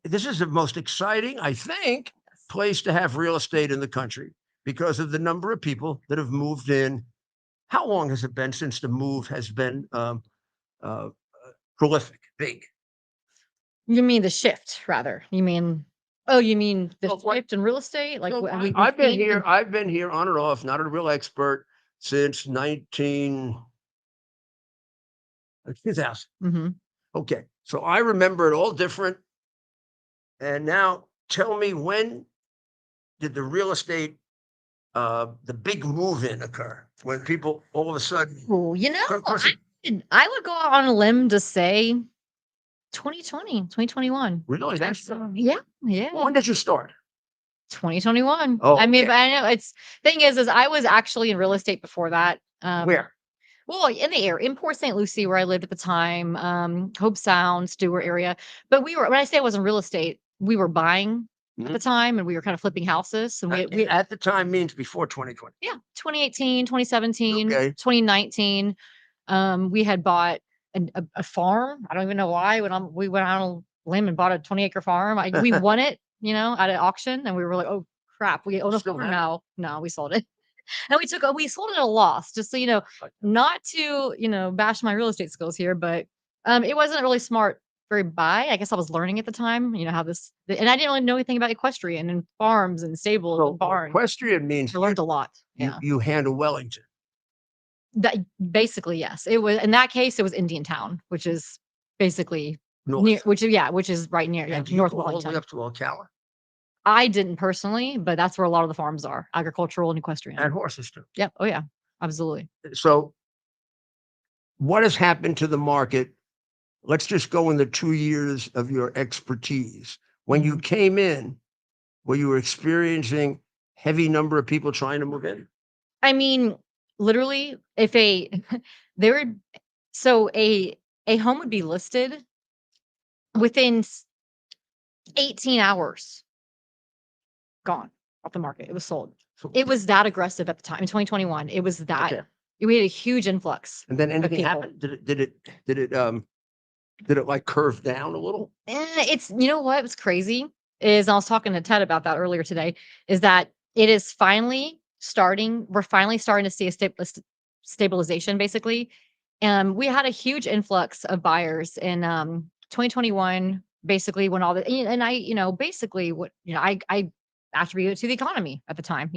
this is the most exciting, I think, place to have real estate in the country because of the number of people that have moved in. How long has it been since the move has been prolific, big? You mean the shift, rather? You mean? Oh, you mean the Well, what- shift in real estate? Like So we've I've been seen here. in- I've been here on and off, not a real expert since 2000. Mhm. Okay, so I remember it all different. And now tell me, when did the real estate, the big move in occur? When people all of a sudden, Oh, you know, of course, I would go out on a limb to say 2020, 2021. really? That's Yeah, yeah. when did you start? 2021. Oh, I mean, okay. but I know thing is I was actually in real estate before that. Where? Well, in the area, in Port St. Lucie, where I lived at the time, Hope Sound, Stewart area. But when I say I was in real estate, we were buying at Mhm. the time and we were kind of flipping houses. And we At the time means before 2020. yeah, 2018, 2017, Okay. 2019. We had bought a farm. I don't even know why. We went out on a limb and bought a 20-acre farm. We won it, at an auction, and we were like, "Oh crap, we own a Still farm have it? now." No, we sold it, and we sold it at a loss. Just so you know, not to bash my real estate skills here, but it wasn't really smart very buy. I guess I was learning at the time. How and I didn't really know anything about equestrian and farms and stables So and barns. equestrian means I learned a lot. Yeah. you handle Wellington. That basically, yes. It was in that case, it was Indian Town, which is basically North. near, which is right near And do you North go all the way Wellington. up to Ocala I didn't personally, but that's where a lot of the farms are, agricultural and equestrian. and horses too. Yep. Oh yeah, absolutely. So what has happened to the market? Let's just go in the 2 years of your expertise. When you came in, were you experiencing heavy number of people trying to move in? I mean, literally, if there would, so a home would be listed within 18 hours, gone off the market. It was sold. So- It was that aggressive at the time in 2021. It was that Okay. we had a huge influx. And then anything people. happened? Did it like curve down a little? It's what was crazy is I was talking to Ted about that earlier today. Is that it is finally starting? We're finally starting to see a stabilization, basically. We had a huge influx of buyers in 2021. Basically, when all the and I basically what I attribute it to the economy at the time.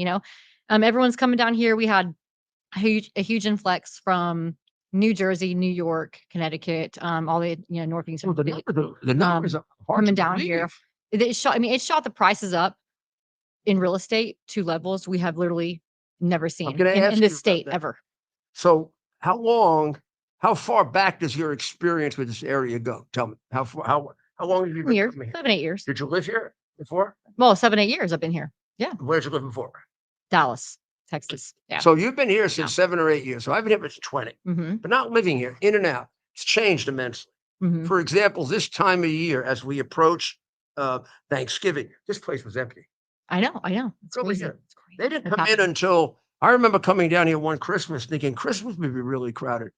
Everyone's coming down here. We had a huge influx from New Jersey, New York, Connecticut, all the northeastern. Well, the numbers are hard coming to down here. believe. It shot the prices up in real estate to levels we have literally never seen gonna ask in you this about state that. ever. So how far back does your experience with this area go? Tell me, how long have you been Years, coming here? 7, 8 years. Did you live here before? Well, 7, 8 years I've been here. Where'd you live before? Dallas, Texas. Yeah. So you've been here since 7 or 8 years. So I've been here for 20, Mm-hmm. but not living here, in and out. It's changed immensely. Mm-hmm. For example, this time of year, as we approach Thanksgiving, this place was empty. I know. It's Over crazy. here. It's crazy. They didn't What's come in happening. until I remember coming down here one Christmas thinking Christmas would be really crowded.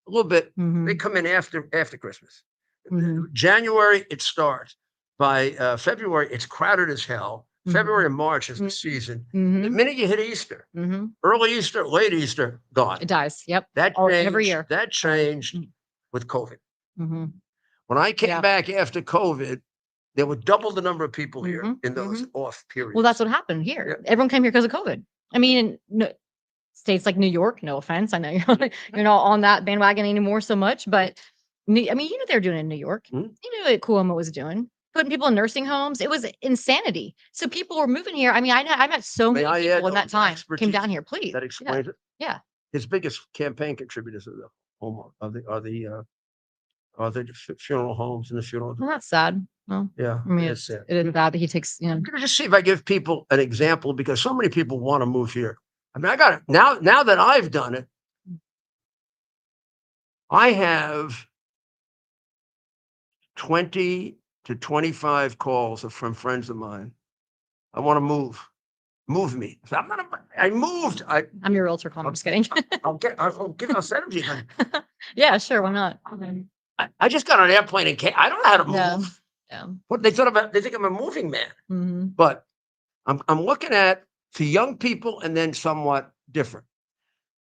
A little bit. Mhm. They come in after Christmas. Mhm. January, it starts. By February, it's crowded as hell. Mhm. February and March is the Mhm. season. The Mhm. minute you hit Easter, Mhm. early Easter, late Easter, gone. It dies. Yep. That Oh, changed, every year. that changed Mm. with COVID. Mhm. When I came Yeah. back after COVID, there were double the number of people here Mhm. in those off periods. Well, that's what happened here. Everyone came here because of COVID. I mean, in states like New York, no offense, I know you're not on that bandwagon anymore so much, but I mean, you know, they're doing in New York. Mhm. You knew what Cuomo was doing, putting people in nursing homes. It was insanity. So people were moving here. I mean, I met so May many I people add in that those time came expertise down here. Please, that explains it. yeah. His biggest campaign contributors are the funeral homes and the funeral. Well, that's sad. Well, Yeah, I mean, it is sad. it is bad that he takes. You know, I'm gonna just see if I give people an example because so many people want to move here. I mean, I got it now. Now that I've done it, I have 20 to 25 calls from friends of mine. I want to move me. So I'm not. I moved. I'm your realtor. Call me. I'm just kidding. I'll send them to you. Yeah, sure. Why not? I just got on an airplane and I don't know how to move. Yeah. Yeah. What they thought about? They think I'm a moving man. Mm-hmm. But I'm looking at to young people and then somewhat different.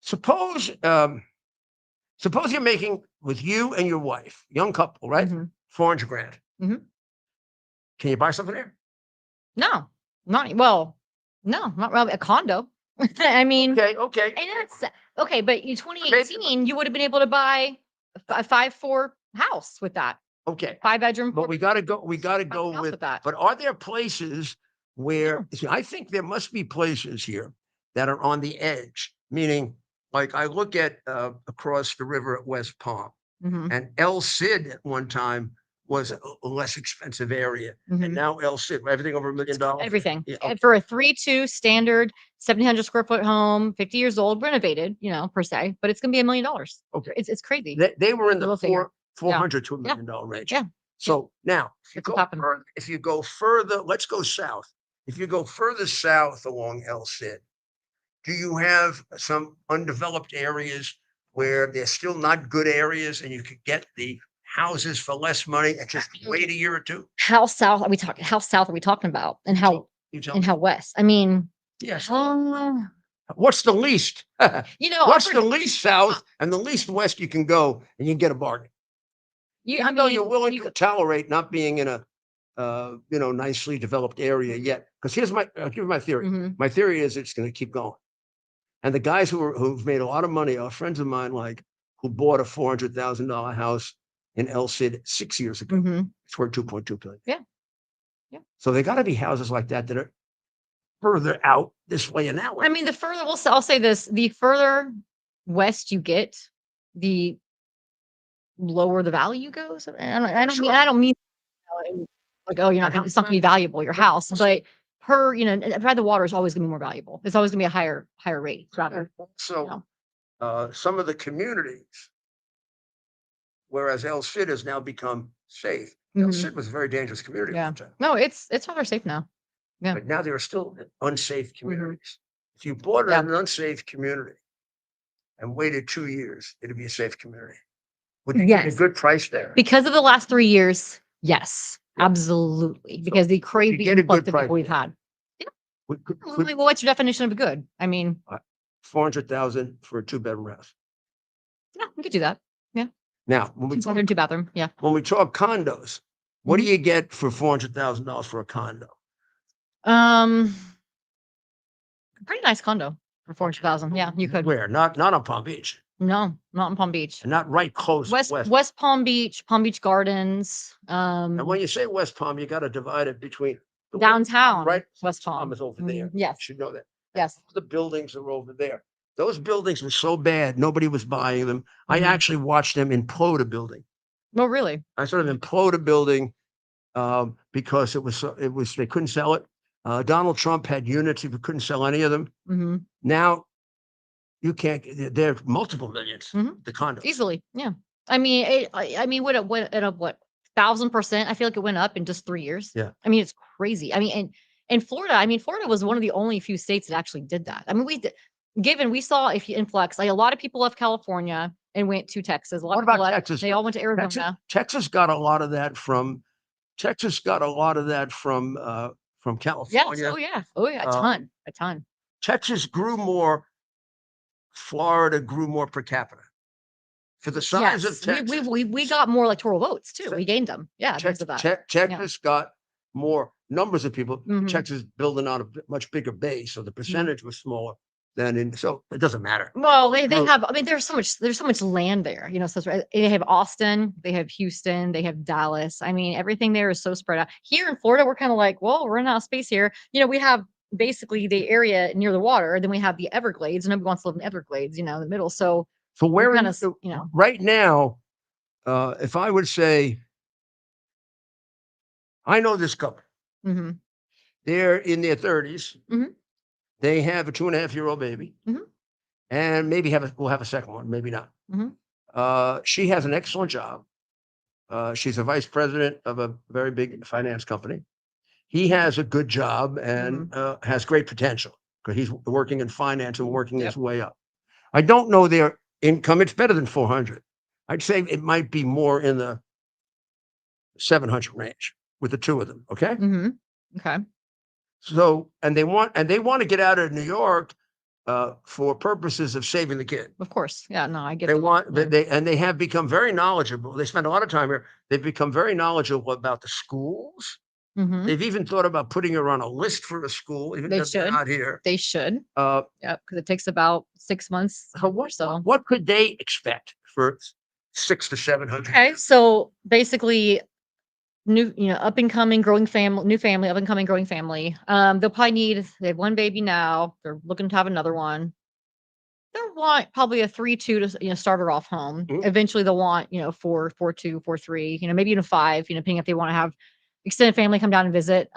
Suppose you're making with you and your wife, young couple, right? Mm-hmm. 400 grand. Mhm. Can you buy something there? No, not not really a condo. I mean, Okay. and that's okay. But in 2018, you would have been able to buy a 5-4 house with that Okay. 5-bedroom. But we got to go house with with that. But are there places where see, I think there must be places here that are on the edge, meaning like I look at across the river at West Palm Mhm. and El Cid at one time was a less expensive area. And Mhm. now El Cid, everything over $1 million. Everything. Yeah, And for a 3-2 standard 1,700 square foot home, 50 years old, renovated, per se, but it's gonna be $1 million. Okay. It's crazy. They were in the Little figure. 400 to $1 million range. Yeah. So now, It's what's happening. if you go further, let's go south. If you go further south along El Cid, do you have some undeveloped areas where they're still not good areas and you could get the houses for less money and just wait a year or two? How south are we talking? How south are we talking about? And how You tell and me. how west? I mean, Yes. uh, What's the least? What's I've the heard- least south and the least west you can go and you can get a bargain? Even though you're willing to tolerate not being in a nicely developed area yet. Because I'll give you my theory. Mhm. My theory is it's going to keep going. And the guys who've made a lot of money are friends of mine, like who bought a $400,000 house in El Cid 6 years ago. Mhm. It's worth 2.2 billion. Yeah. Yeah. So they got to be houses like that are further out this way and that way. I mean, I'll say this: the further west you get, the lower the value goes. I don't mean like, oh, it's not gonna be valuable, your house, but by the water is always gonna be more valuable. It's always gonna be a higher rate rather. So some of the communities, whereas El Cid has now become safe. El Mhm. Cid was a very dangerous community Yeah. at the time. No, it's rather safe now. Yeah. But now there are still unsafe communities. If you bought it Yeah. in an unsafe community and waited 2 years, it'd be a safe community. Would you get a Yes. good price there? Because of the last 3 years, yes, absolutely. Because the crazy get a good influx of price people we've there. had. Would Well, what's your definition of a good? I mean, 400,000 for a 2-bedroom house. yeah, we could do that. Now, when we 2-bathroom. Yeah. talk condos, what do Mhm. you get for $400,000 for a condo? Pretty nice condo for 400,000. Yeah, you could. Where? Not on Palm Beach, No, not in Palm Beach. and not right close West west. Palm Beach Gardens. And when you say West Palm, you got to divide it between the Downtown, right? West Palm. is over there. Yes. You should know that. Yes. The buildings are over there. Those buildings were so bad, nobody was buying them. I Mhm. actually watched them implode a building. Oh, really? I sort of implode a building because they couldn't sell it. Donald Trump had units, he couldn't sell any of them. Mhm. Now you can't, they're multiple millions, Mhm. the condos. Easily, yeah. I mean, I mean, what it went at a what 1,000%. I feel like it went up in just 3 years. Yeah. I mean, it's crazy. I mean, and in Florida, I mean, Florida was one of the only few states that actually did that. I mean, we saw a few influx. Like a lot of people left California and went to Texas. A lot What of people about left, Texas? they all went to Texas, Arizona. Texas got a lot of that from Yes. California. Oh yeah, a ton. Texas grew more. Florida grew more per capita. For the size of Yes, Texas, we got more electoral votes too. Te- We gained them. Yeah, because of that. Texas got more numbers of people. Mhm. Texas building on a much bigger base, so the percentage was smaller than in. So it doesn't matter. Well, they Grew- have. I mean, there's so much land there. You know, so they have Austin, they have Houston, they have Dallas. I mean, everything there is so spread out. Here in Florida, we're kind of like, well, we're running out of space here. You know, we have basically the area near the water. Then we have the Everglades. And nobody wants to live in Everglades. You know, in the middle. So So where kind is of, you know, right now? If I would say, I know this couple. mhm, They're in their 30s. Mhm. They have a 2.5-year-old baby, Mhm. and maybe we'll have a second one, maybe not. Mhm. She has an excellent job. She's a vice president of a very big finance company. He has a good job and has great potential because he's working in finance and working his way up. I don't know their income. It's better than 400. I'd say it might be more in the 700 range with the two of them. Okay. Mhm. Okay. So, and they want to get out of New York for purposes of saving the kid. Of course. Yeah. No, I get They that. want, Yeah. they have become very knowledgeable. They spend a lot of time here. They've become very knowledgeable about the schools. Mhm. They've even thought about putting her on a list for a school, even They if they're should. not here. They should. Uh, Yep. Because it takes about 6 months so or so. what could they expect for 600 to 700? Okay. So basically, up and coming, growing family, new family, up and coming, growing family. They have one baby now. They're looking to have another one. They'll want probably a 3-2 to start her off home. Mhm. Eventually, they'll want 4-2, 4-3. Maybe even 5. Depending if they want to have extended family come down and visit.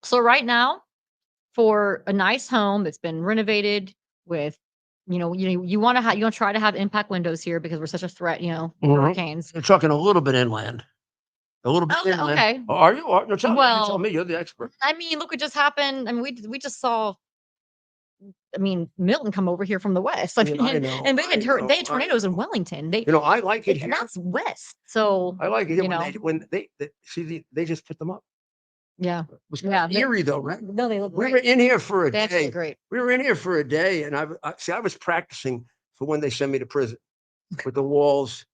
So right now, for a nice home that's been renovated with, you want to try to have impact windows here because we're such a threat. Mhm. Hurricanes. You're talking a little bit inland. A little bit inland. Okay. Are you? No, tell me. You Well, tell me. You're the expert. I mean, look what just happened. I mean, we just saw. I mean, Milton come over here from the west. I I mean, know, and they I know, had tornadoes in Wellington. I like it And here. that's west. So I like it here you when they see they just put them up. yeah, It was yeah. eerie though, right? No, they look We great. were in here for a They actually day. look great. We were in here for a day, and I was practicing for when they send me to prison with the walls,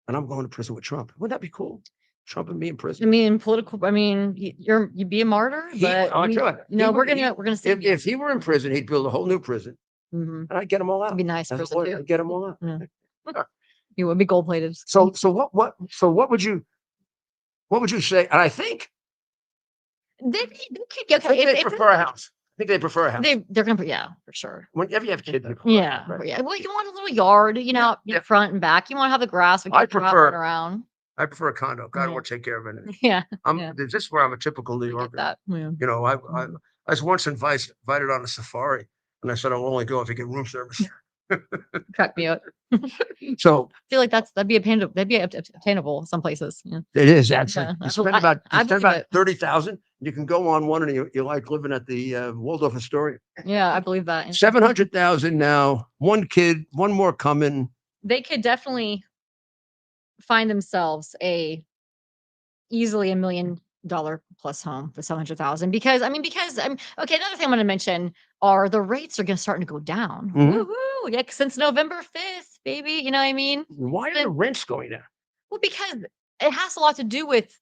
and I'm going to prison with Trump. Wouldn't that be cool? Trump and me in I prison. mean, I mean, you'd be a martyr, but I'll tell you, we're gonna save you. if he were in prison, he'd build a whole new prison, Mhm. and I'd get them all out. It'd be nice As a prison lawyer, too. I'd get them all out. Yeah. You would be gold plated. So what would you say? And I think They could I think they prefer a house. I think they prefer a house. they're gonna for sure. Whenever you have kids, they prefer a Yeah, house, right? yeah. Well, you want a little yard, Yeah. front and back. You want to have the grass. We I can run prefer- around. I prefer a condo. God Yeah. will take care of it. Yeah, This is where I'm a typical New I get Yorker. that. Yeah. I was once invited on a safari, and I said I'll only go if you get room service. Crack me up. So I feel like that'd be obtainable some places. Yeah. it is actually. Yeah, You spend I about believe it. 30,000. You can go on one, and you like living at the Waldorf Astoria. Yeah, I believe that. And 700,000 now. One kid, one more coming. they could definitely find themselves easily $1 million plus home for 700,000 because okay. Another thing I'm going to mention are the rates are going to starting to go down. Mhm. Woohoo! Yeah, since November 5th, baby. You know what I mean? Why are the rents going down? Well, because it has a lot to do with.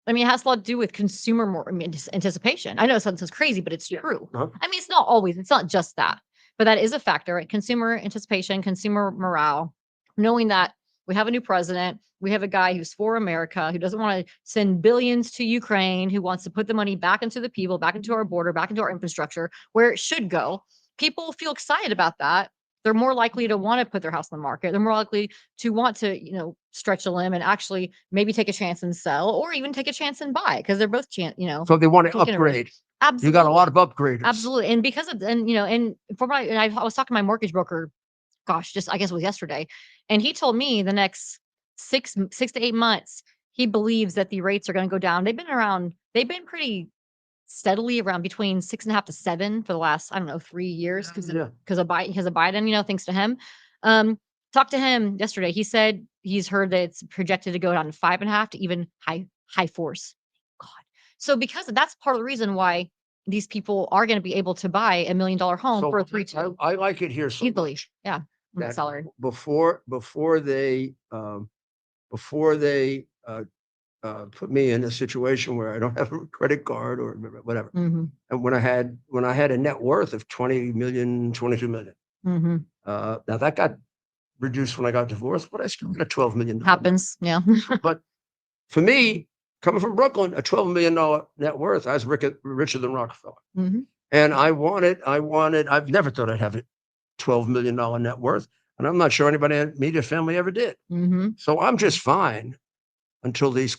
I mean, it has a lot to do with consumer anticipation. I know it sounds crazy, but it's true. Uh-huh. I mean, it's not always. It's not just that, but that is a factor. Right? Consumer anticipation, consumer morale, knowing that we have a new president. We have a guy who's for America, who doesn't want to send billions to Ukraine, who wants to put the money back into the people, back into our border, back into our infrastructure, where it should go. People feel excited about that. They're more likely to want to put their house on the market. They're more likely to want to, stretch a limb and actually maybe take a chance and sell, or even take a chance and buy, because they're both So they want to taking a risk. upgrade. Absolutely. You got a lot of upgraders. Absolutely. And because of, and and I was talking to my mortgage broker, gosh, just I guess it was yesterday, and he told me the next 6 to 8 months, he believes that the rates are going to go down. They've been pretty steadily around between 6.5 to 7 for the last, I don't know, 3 years because Yeah. of Biden, thanks to him. Talked to him yesterday. He said he's heard that it's projected to go down to 5.5 to even high force. God. So that's part of the reason why these people are going to be able to buy $1 million home So for a 3.2 I like it here so easily. much Yeah. that Salary. before they put me in a situation where I don't have a credit card or whatever. Mm-hmm. And when I had a net worth of 20 million, 22 million. Mm-hmm. Now that got reduced when I got divorced, but I still got $12 million. Happens. Yeah. But for me, coming from Brooklyn, a $12 million net worth, I was richer than Rockefeller. Mm-hmm. And I've never thought I'd have a $12 million net worth. And I'm not sure anybody in the media family ever did. Mm-hmm. So I'm just fine until these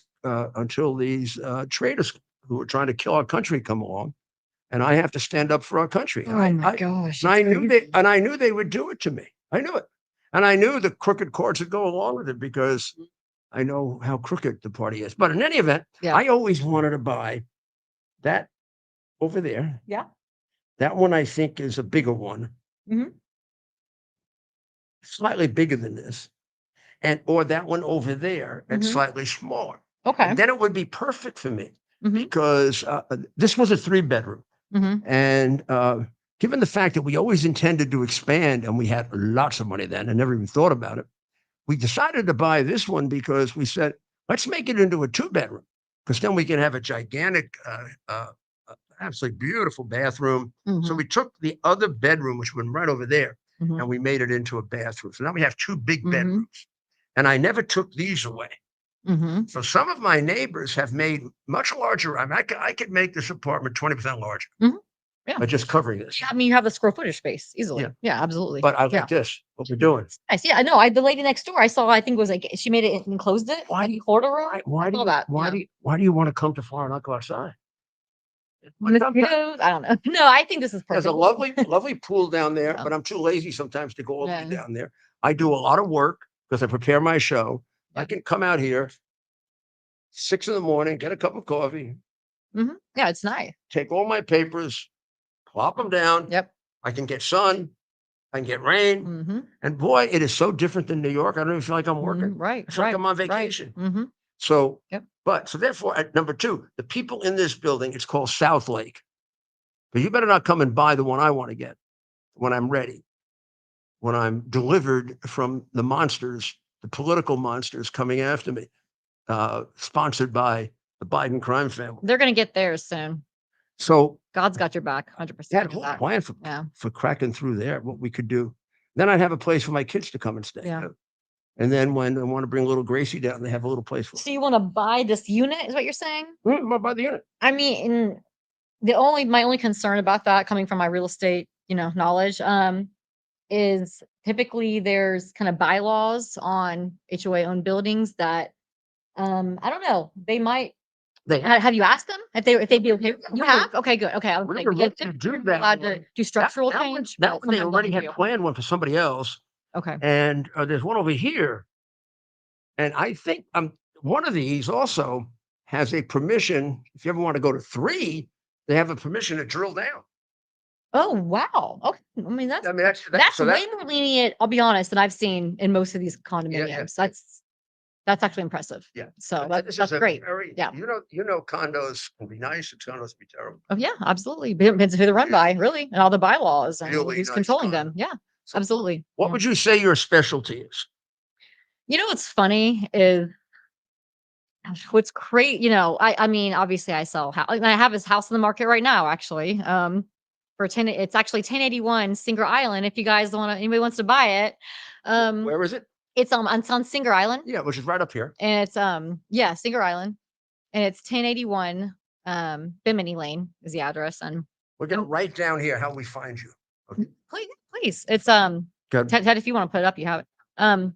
traders who are trying to kill our country come along, and I have to stand up for our country. Oh my gosh. And I knew they would do it to me. I knew it. And I knew the crooked courts would go along with it because I know how crooked the party is. But in any event, Yeah. I always wanted to buy that over there. Yeah. That one I think is a bigger one. Mhm. Slightly bigger than this. Or that one over there and Mhm. slightly smaller. Okay. And then it would be perfect for me Mhm. because this was a 3-bedroom. Mhm. And given the fact that we always intended to expand and we had lots of money then and never even thought about it, we decided to buy this one because we said, let's make it into a 2-bedroom because then we can have a gigantic, absolutely beautiful bathroom. So Mhm. we took the other bedroom, which went right over there, Mhm. and we made it into a bathroom. So now we have 2 big Mhm. bedrooms. And I never took these away. Mhm. So some of my neighbors have made much larger. I could make this apartment 20% larger Mhm. Yeah. by just covering this. I mean, you have the square footage space easily. Yeah. Yeah, absolutely. But I Yeah. like this, what we're doing. Nice. Yeah, I know. The lady next door, I saw, I think it was like, she made it and closed it. Why do you- Florida room? Why do saw you, that, why yeah. do you, why do you want to come to Florida and not go outside? Mosquitoes? I don't know. No, I think this is perfect. There's a lovely pool down there, Yeah. but I'm too lazy sometimes to go all the way Yeah. down there. I do a lot of work because I prepare my show. I Yeah. can come out here 6 a.m, get a cup of coffee, Mhm. Yeah, it's nice. take all my papers, plop them down. Yep. I can get sun, I can get rain. Mhm. And boy, it is so different than New York. I don't even feel like I'm working. Right. It's like I'm on vacation. Mhm. So, Yep. so therefore, at number 2, the people in this building, it's called South Lake. But you better not come and buy the one I want to get when I'm ready, when I'm delivered from the monsters, the political monsters coming after me, sponsored by the Biden crime family. They're gonna get theirs soon. So God's got your back, 100%. I had a whole plan Yeah. for cracking through there, what we could do. Then I'd have a place for my kids to come and stay. Yeah. And then when I want to bring little Gracie down, they have a little place for So you want to buy this unit, is what you're saying? I'm gonna buy the unit. I mean, my only concern about that, coming from my real estate, knowledge, is typically there's kind of bylaws on HOA owned buildings that, I don't know, they might. Have you asked them if they'd be okay? You have? Okay, good. Okay, I was We like, were because looking to typically do you're that allowed to one. do structural That one- change. That but one, they sometimes already they'll had do. planned one for somebody else. Okay. And there's one over here. And I think one of these also has a permission. If you ever want to go to 3, they have a permission to drill down. Oh, wow. Okay. I mean, that's so way more lenient, I'll be honest, than I've seen in most of these condominiums. yeah. That's actually impressive. Yeah. So This that's is a great. very, Yeah. condos can be nice and condos can be terrible. Oh yeah, absolutely. Depends who they're run by, really, and all the bylaws and Really who's nice controlling condo. them. Yeah, So absolutely. What Yeah. would you say your specialty is? What's funny is what's great. I mean, obviously, I sell house. I have this house in the market right now, actually. For 10, it's actually 1081 Singer Island. If you guys anybody wants to buy it, Where is it? it's on Singer Island, Yeah, which is right up here. and it's Singer Island, and it's 1081 Bimini Lane is the address. And We're gonna write down here how we find you. Okay. please, it's Good. Ted, if you want to put it up, you have it. No,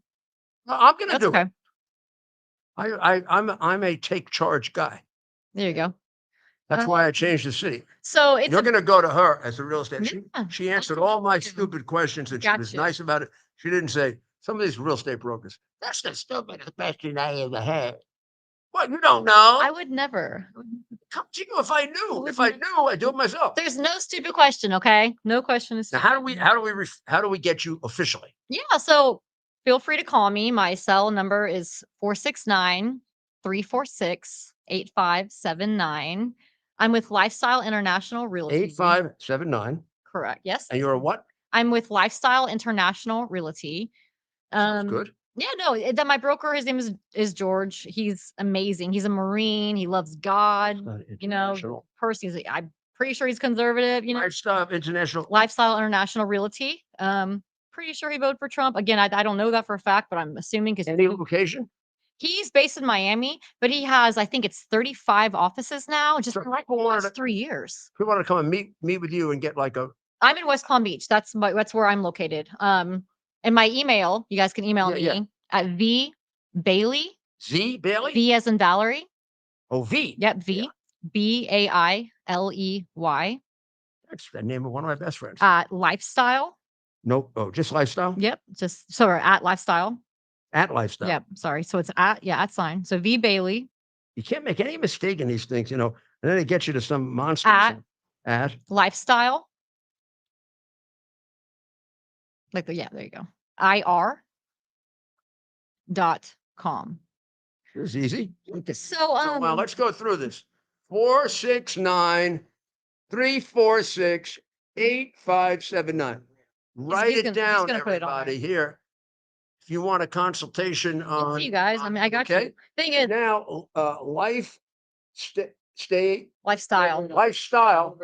I'm gonna That's do okay. it. I'm a take charge guy. There you go. That's why I changed the city. So it's You're going to go to her as a real estate. Yeah, She answered all my absolutely. stupid questions and she was Gotcha. nice about it. She didn't say, some of these real estate brokers, that's the stupidest question I ever had. What, you don't know? I would never. Come to you if I knew. would If I never. knew, I'd do it myself. There's no stupid question, okay? No question is Now, stupid. how do we get you officially? Yeah, so feel free to call me. My cell number is 469-346-8579. I'm with Lifestyle International Realty. 8579. Correct. Yes. And you're a what? I'm with Lifestyle International Realty. Good. Yeah, no, that my broker, his name is George. He's amazing. He's a Marine. He loves God. You know, International. person. I'm pretty sure he's conservative. You know, Lifestyle International. Lifestyle International Realty. Pretty sure he voted for Trump. Again, I don't know that for a fact, but I'm assuming because Any location? he's based in Miami, but he has, I think it's 35 offices now, just So for like the people wanted last to- 3 years. If we want to come and meet with you and get like a I'm in West Palm Beach. That's where I'm located. And my email, you guys can email me Yeah. at V Bailey, Z Bailey? V as in Valerie. Oh, V. Yep, V Bailey That's the name of one of my best friends. at Lifestyle. Nope. Oh, just Lifestyle? Yep, just sorry, at Lifestyle. At Lifestyle. Yep, sorry. So it's at sign. So V Bailey You can't make any mistake in these things, you know, and then it gets you to some monsters. At Lifestyle. Like there you go. IR.com. This is easy. So So, well, let's go through this. 469-346-8579. Write he's it gonna- he's down, gonna put it on everybody, here. If you want a consultation yeah, on. you guys. I mean, I got Okay. you. Thing is, Now, Lifestyle Lifestyle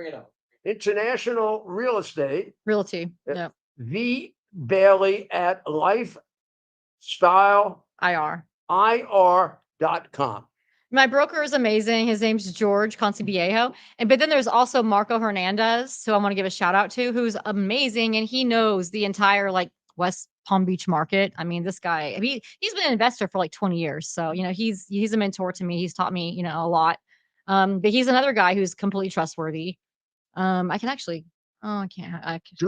International Real Estate, Realty. Yeah. Yep. V Bailey at lifestyleir.com. My broker is amazing. His name's George Concibiejo. But then there's also Marco Hernandez, who I want to give a shout out to, who's amazing. And he knows the entire like West Palm Beach market. I mean, this guy, he's been an investor for like 20 years. So, you know, he's a mentor to me. He's taught me, you know, a lot. But he's another guy who's completely trustworthy. I can actually, I can't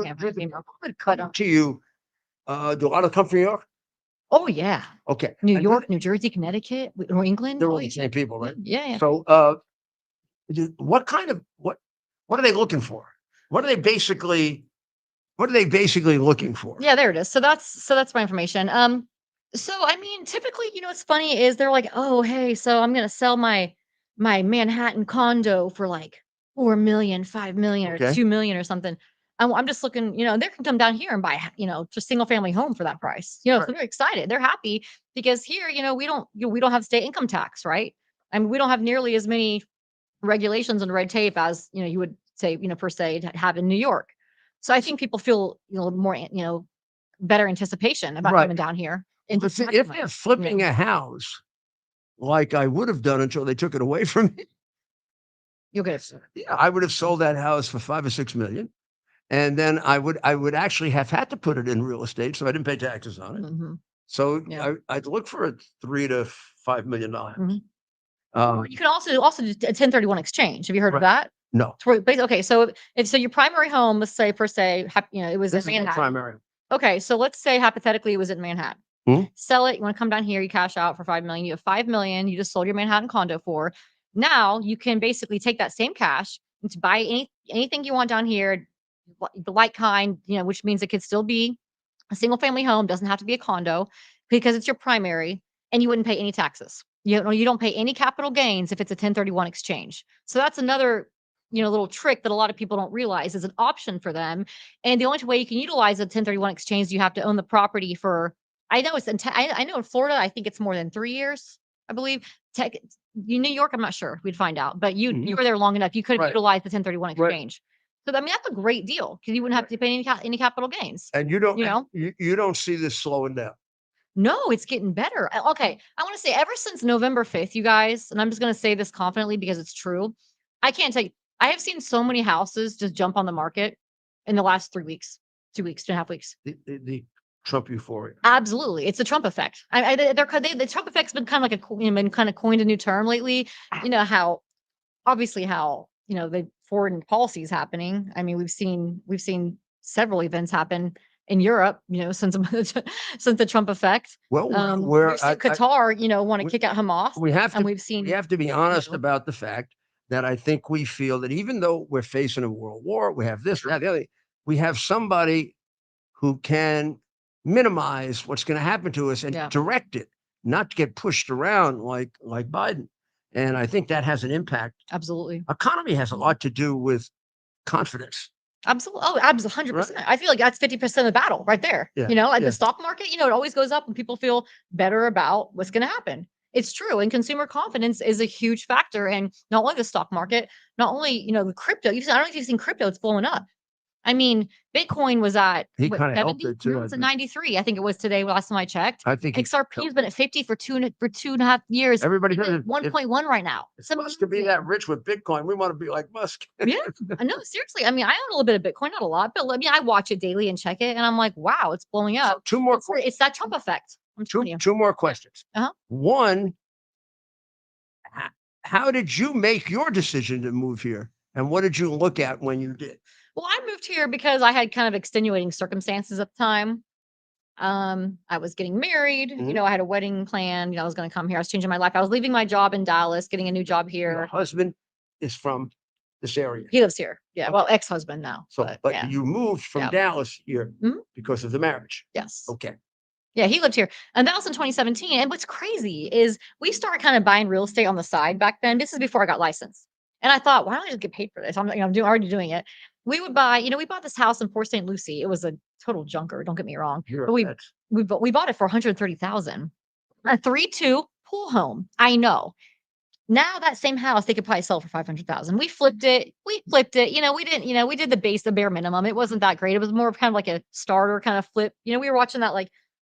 have his email. Come to you. Do a lot of come from New York? Oh yeah. Okay. New And York, New Jersey, Connecticut, New England. They're Oh, all the yeah. same people, right? Yeah. So, what are they looking for? What are they basically looking for? Yeah, there it is. So that's my information. So I mean, typically, you know, what's funny is they're like, oh, hey, so I'm gonna sell my Manhattan condo for like 4 million, 5 million, or Okay. 2 million or something. I'm just looking, you know, they can come down here and buy, you know, just single family home for that price. You know, so Right. they're excited. They're happy because here, you know, we don't have state income tax, right? I mean, we don't have nearly as many regulations and red tape as, you know, you would say, you know, per se to have in New York. So I think people feel, you know, more, you know, better anticipation about Right. coming down here. And If just they're maximize, flipping you know. a house, like I would have done until they took it away from me, You'll get it. yeah, I would have sold that house for 5 or 6 million. And then I would actually have had to put it in real estate, so I didn't pay taxes on it. Mhm. So Yeah. I'd look for a $3 to $5 million. Mhm. Uh, You can also do a 1031 exchange. Have you heard of Right. that? no, It's where okay, so if your primary home, let's say per se, you know, it was this in is the Manhattan. primary. Okay, so let's say hypothetically it was in Manhattan. Mhm. Sell it. You want to come down here, you cash out for 5 million. You have 5 million. You just sold your Manhattan condo for. Now you can basically take that same cash and to buy anything you want down here, the like kind, you know, which means it could still be a single family home, doesn't have to be a condo because it's your primary, and you wouldn't pay any taxes. You don't pay any capital gains if it's a 1031 exchange. So that's another, you know, little trick that a lot of people don't realize is an option for them. And the only way you can utilize a 1031 exchange, you have to own the property for. I know I know in Florida, I think it's more than 3 years, I believe. New York, I'm not sure. We'd find out. But you Mhm. were there long enough. You could have Right. utilized the 1031 Right. exchange. So I mean, that's a great deal because you wouldn't have to pay any capital gains. And you don't, You know? you don't see this slowing down. No, it's getting better. Okay, I want to say ever since November 5th, you guys, and I'm just going to say this confidently because it's true. I can't tell you. I have seen so many houses just jump on the market in the last 3 weeks, 2 weeks, 2.5 weeks. The Trump euphoria. Absolutely, it's the Trump effect. The Trump effect's been kind of like been kind of coined a new term lately. You know how obviously how the foreign policy is happening. I mean, we've seen several events happen in Europe. Since since the Trump effect. Well, We've seen Qatar, want to kick out Hamas. we have to and we've seen we have to be honest know. about the fact that I think we feel that even though we're facing a world war, we have this, that, the other, we have somebody who can minimize what's going to happen to us and Yeah. direct it, not to get pushed around like Biden. And I think that has an impact. Absolutely. Economy has a lot to do with confidence. Absolutely. Oh, absolutely. 100%. I feel like that's 50% of the battle right there. Yeah, Like yeah. the stock market, it always goes up when people feel better about what's going to happen. It's true. And consumer confidence is a huge factor. And not only the stock market, not only, the crypto. I don't know if you've seen crypto, it's blowing up. I mean, Bitcoin was at He kinda helped 70? it too, No, I it's at think. 93. I think it was today last time I checked. I think he XRP has been at 50 for two and a half years. Everybody It's says at 1.1 right now. if Musk could be that rich with Bitcoin, we want to be like Musk. Yeah, I know. Seriously. I mean, I own a little bit of Bitcoin, not a lot, but I watch it daily and check it, and I'm like, wow, it's blowing So up. two more It's that Trump effect. I'm telling you. two more questions. Uh-huh. One, how did you make your decision to move here? And what did you look at when you did? Well, I moved here because I had kind of extenuating circumstances at the time. I was getting married. Mhm. I had a wedding planned. I was going to come here. I was changing my life. I was leaving my job in Dallas, getting a new job Your here. husband is from this area. He lives here. Yeah. Well, ex-husband now. So, but yeah. you moved from Yeah. Dallas here Mhm. because of the marriage. Yes. Okay. Yeah, he lived here. And that was in 2017. And what's crazy is we started kind of buying real estate on the side back then. This is before I got licensed. And I thought, why don't I just get paid for this? I'm already doing it. We would buy, we bought this house in Port St. Lucie. It was a total junker, don't get me wrong. You're But we bought it for 130,000. A 3-2 pool home. I know. Now that same house they could probably sell for 500,000. We flipped it. We didn't, we did the bare minimum. It wasn't that great. It was more of kind of like a starter kind of flip. We were watching that like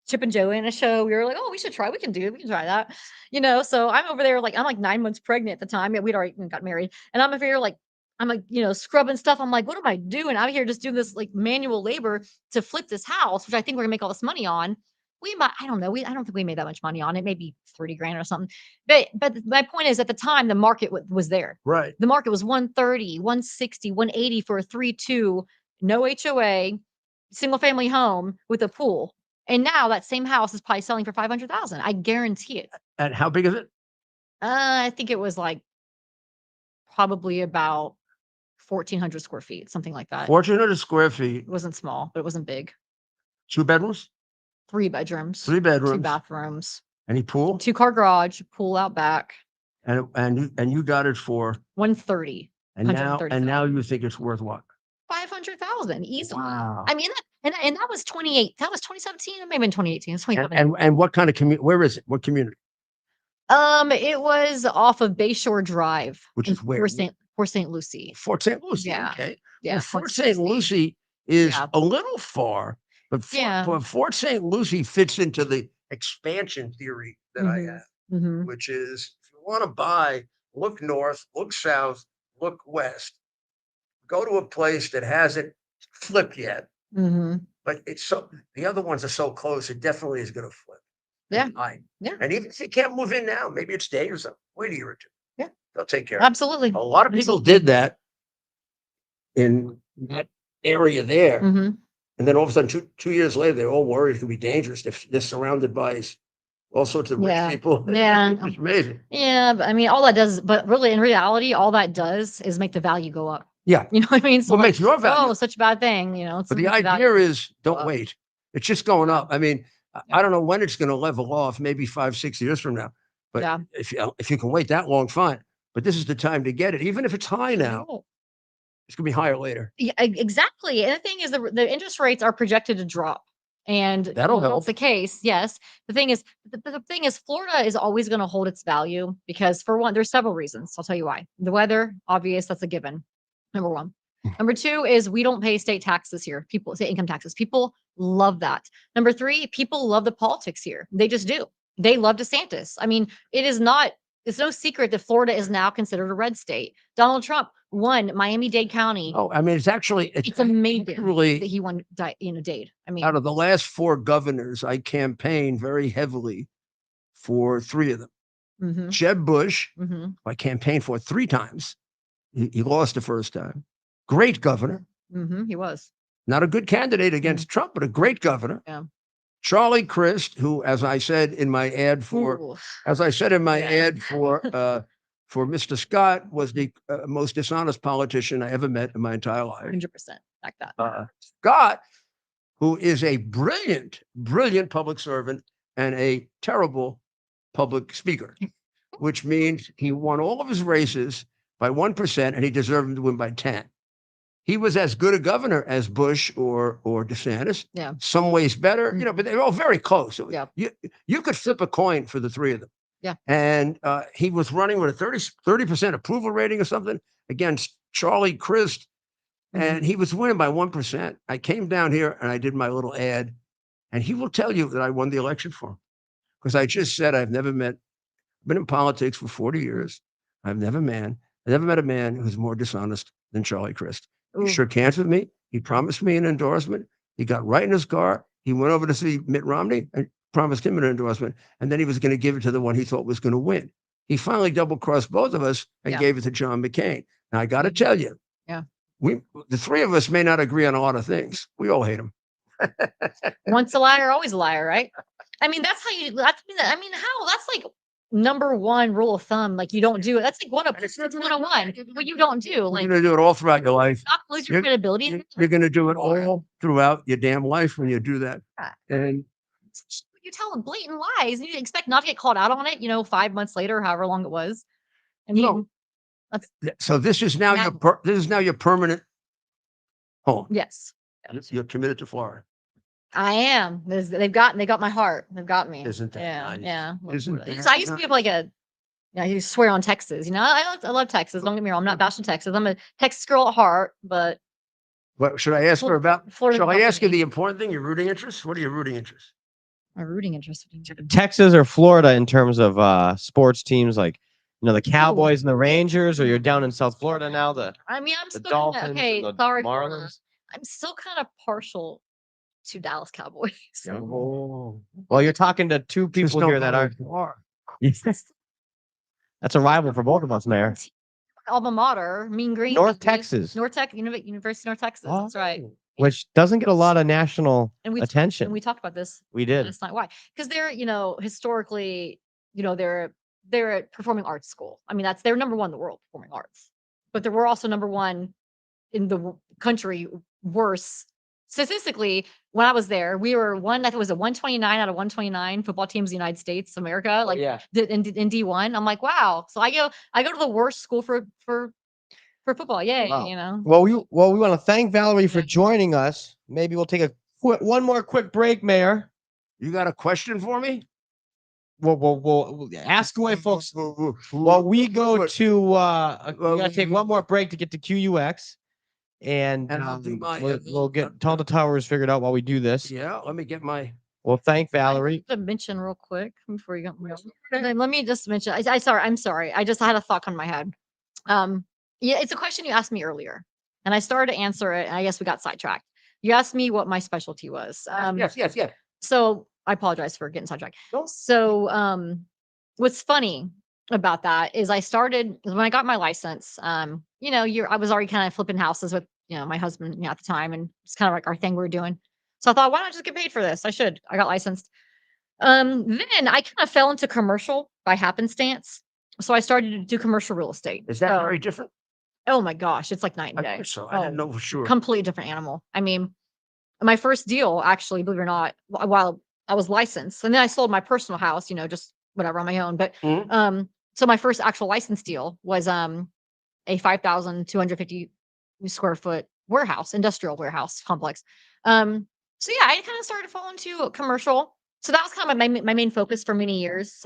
Chip and Joanna in a show. We were like, oh, we should try. We can try that. So I'm over there I'm like 9 months pregnant at the time. Yeah, we'd already got married. And I'm over here I'm like, scrubbing stuff. I'm like, what am I doing out here just doing this like manual labor to flip this house, which I think we're gonna make all this money on. I don't know. I don't think we made that much money on it, maybe 30 grand or something. But my point is at the time, the market was there. Right. The market was 130, 160, 180 for a 3-2, no HOA, single family home with a pool. And now that same house is probably selling for 500,000. I guarantee it. And how big is it? I think it was like probably about 1,400 square feet, something like that. 1,400 square feet. It wasn't small, but it wasn't big. 2 bedrooms? 3 bedrooms. 3 bedrooms. 2 bathrooms. Any pool? 2-car garage, pool out back. And you got it for 130. and now you think it's worth what? 500,000 easily. Wow. I mean, and that was 28. That was 2017. It may have been 2018. It's 2017. And what kind of community? Where is it? What community? It was off of Bayshore Drive, Which is where? Fort St. Lucie. Fort St. Lucie. Yeah. Okay. Yeah. Well, Fort St. Lucie is a little far, but Fort St. Lucie fits into the expansion theory that I have, which is if you want to buy, look north, look south, look west, go to a place that hasn't flipped yet. But the other ones are so close, it definitely is going to flip. Yeah. Yeah. And even if you can't move in now, maybe it's days or something. Wait a year or two. Yeah. They'll take care of it. Absolutely. A lot of people did that in that area there. And then all of a sudden, two years later, they're all worried it could be dangerous. They're surrounded by all sorts of rich people. Yeah. It's amazing. Yeah. But I mean, all that does, but really in reality, all that does is make the value go up. Yeah. You know what I mean? So What makes your value? oh, such a bad thing, But the idea is don't wait. It's just going up. I mean, I don't know when it's going to level off, maybe 5-6 years from now. But if you can wait that long, fine. But this is the time to get it. Even if it's high now, it's going to be higher later. Yeah, exactly. And the thing is, the interest rates are projected to drop. And that'll help. That's the case. Yes. The thing is, Florida is always going to hold its value because, for one, there's several reasons. I'll tell you why. The weather, obvious, that's a given. Number one. Number two is we don't pay state taxes here. People say income taxes. People love that. Number three, people love the politics here. They just do. They love DeSantis. I mean, it is not it's no secret that Florida is now considered a red state. Donald Trump won Miami-Dade County. Oh, I mean, It's amazing that really he won, Dade. I mean, out of the last 4 governors, I campaigned very heavily for 3 of them. mhm, Jeb Bush, mhm, I campaigned for 3 times. He lost the first time. Great governor. he was. Not a good candidate against Trump, but a great governor. Yeah. Charlie Crist, who, as I said in my ad for Ooh, for Mr. Scott, was the most dishonest politician I ever met in my entire life. 100% like that. Scott, who is a brilliant, brilliant public servant and a terrible public speaker, which means he won all of his races by 1% and he deserved to win by 10. He was as good a governor as Bush or DeSantis. Yeah. Some ways better, but they're all very close. Yeah. You could flip a coin for the 3 of them. Yeah. And he was running with a 30% approval rating or something against Charlie Crist, and he was winning by 1%. I came down here and I did my little ad, and he will tell you that I won the election for him because I just said I've been in politics for 40 years. I've never met a man who's more dishonest than Charlie Crist. He Ooh. shook hands with me. He promised me an endorsement. He got right in his car. He went over to see Mitt Romney and promised him an endorsement. And then he was going to give it to the one he thought was going to win. He finally double-crossed both of us and gave it to John McCain. Now, I got to tell you, the 3 of us may not agree on a lot of things. We all hate him. Once a liar, always a liar, right? I mean, that's like number 1 rule of thumb. Like, you don't do it. That's like 101. What you don't do. You're Like, going to do it all throughout your life. not lose your credibility. You're going to do it all throughout your damn life when you do that. And You tell them blatant lies, and you expect not to get called out on it. 5 months later, however long it was. And so this is now your permanent home. yes, You're committed to Florida. I am. They got my heart. They've got me. Isn't that nice? Yeah. Isn't So that I used to be like you swear on Texas. I love Texas. Don't get me wrong. I'm not bashing Texas. I'm a Texas girl at heart, but What should I ask her about? Florida's Shall I not ask for you me. the important thing? Your rooting interests? What are your rooting interests? my rooting interest. Texas or Florida in terms of sports teams like the Cowboys and the Rangers, or you're down in South Florida now, I'm the still Dolphins okay. and the Sorry, Marlins? I'm still kind of partial to Dallas Cowboys. Oh, Well, you're talking to 2 people here that are. That's a rival for both of us, Mayor. Alma mater, Mean Green. North baby. Texas. University of North Texas. That's right. Which doesn't get a lot of national attention. And we talked about this. We did. Last night. Why? Because they're, historically, they're a performing arts school. I mean, they're number 1 in the world performing arts, but they were also number 1 in the country worse. Statistically, when I was there, we were I think it was a 129 out of 129 football teams in the United States, America, like in D1. I'm like, wow. So I go to the worst school for football. Yay, Wow. Well, we want to thank Valerie for joining us. Maybe we'll take one more quick break, Mayor. You got a question for me? We'll ask away, folks. While we go to, we gotta take one more break to get to QUX. And I'll do my. we'll get Tall the Towers figured out while we do this. Yeah, let me get my. Well, thank Valerie. To mention real quick before you go. Let me just mention. I'm sorry. I had a thought come in my head. It's a question you asked me earlier, and I started to answer it, and I guess we got sidetracked. You asked me what my specialty was. Yes. So I apologize for getting sidetracked. So what's funny about that is I started when I got my license. I was already kind of flipping houses with my husband at the time, and it's kind of like our thing we were doing. So I thought, why not just get paid for this? I got licensed. Then I kind of fell into commercial by happenstance. So I started to do commercial real estate. Is that very different? Oh my gosh, it's like night and I day. think so. I didn't know for sure. Completely different animal. I mean, my first deal, actually, believe it or not, while I was licensed, and then I sold my personal house, just whatever on my own. But so my first actual license deal was a 5,250 square foot warehouse, industrial warehouse complex. So yeah, I kind of started to fall into commercial. So that was kind of my main focus for many years.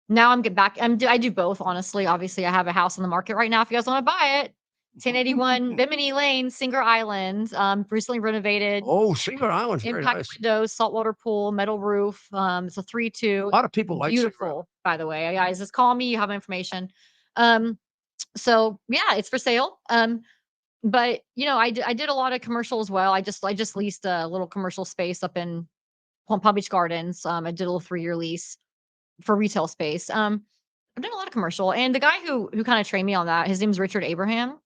Now I'm getting back. I do both, honestly. Obviously, I have a house on the market right now. If you guys want to buy it, 1081 Bimini Lane, Singer Island, recently renovated. Oh, Singer Island's very Impact nice. windows, saltwater pool, metal roof. It's a 3-2. A lot of people like Singer Island. Beautiful, by the way. Guys, just call me. You have my information. So yeah, it's for sale. But I did a lot of commercial as well. I just leased a little commercial space up in Palm Beach Gardens. I did a little 3-year lease for retail space. I've done a lot of commercial, and the guy who kind of trained me on that, his name is Richard Abraham,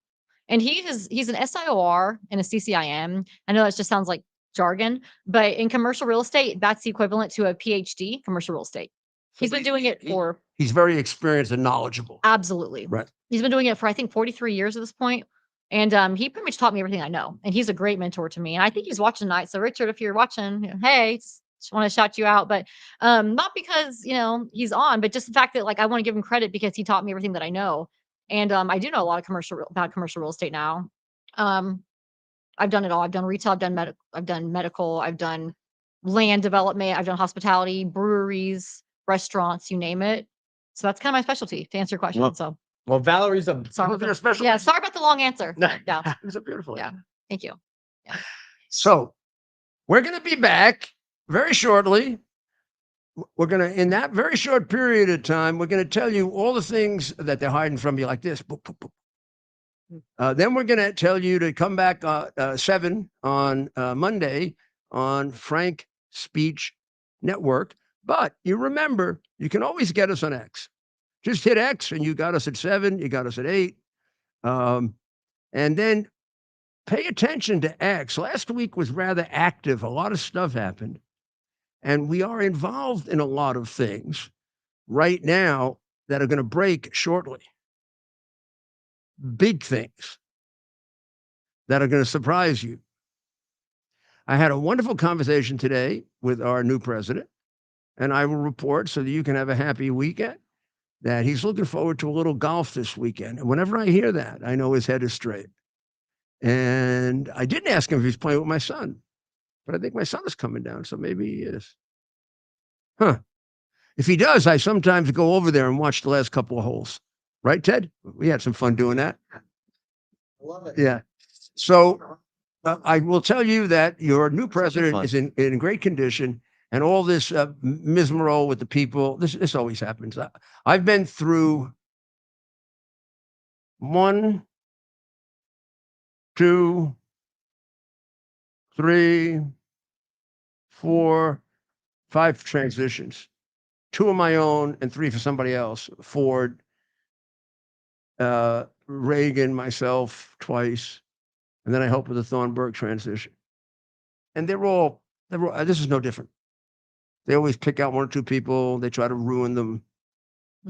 and he's an SIOR and a CCIM. I know that just sounds like jargon, but in commercial real estate, that's the equivalent to a PhD commercial real estate. He's been doing it for. He's very experienced and knowledgeable. Absolutely. Right. He's been doing it for, I think, 43 years at this point. And he pretty much taught me everything I know. And he's a great mentor to me. And I think he's watching tonight. So Richard, if you're watching, hey, just want to shout you out. But not because, he's on, but just the fact that like I want to give him credit because he taught me everything that I know. And I do know a lot of about commercial real estate now. I've done it all. I've done retail, I've done medical, I've done land development, I've done hospitality, breweries, restaurants, you name it. So that's kind of my specialty, to answer your question. Well, Valerie's a Sorry Was it a special? yeah, sorry about the long answer. Yeah, It's a beautiful. Yeah. Thank you. So we're going to be back very shortly. We're going to, in that very short period of time, we're going to tell you all the things that they're hiding from you like this. Boop, boop, boop. Then we're going to tell you to come back 7 on Monday on Frank Speech Network. But you remember, you can always get us on X. Just hit X and you got us at 7, you got us at 8. And then pay attention to X. Last week was rather active. A lot of stuff happened. And we are involved in a lot of things right now that are going to break shortly. Big things that are going to surprise you. I had a wonderful conversation today with our new president, and I will report so that you can have a happy weekend, that he's looking forward to a little golf this weekend. And whenever I hear that, I know his head is straight. And I didn't ask him if he's playing with my son, but I think my son is coming down, so maybe he is. If he does, I sometimes go over there and watch the last couple of holes. Right, Ted? We had some fun doing that. love it. Yeah. So I will tell you that your new president is in great condition, and all this mismerole with the people, this always happens. I've been through 1, 2, 3, 4, 5 transitions, 2 of my own and 3 for somebody else. Ford, Reagan, myself twice, and then I helped with the Thornburg transition. And they're all, this is no different. They always pick out 1 or 2 people. They try to ruin them.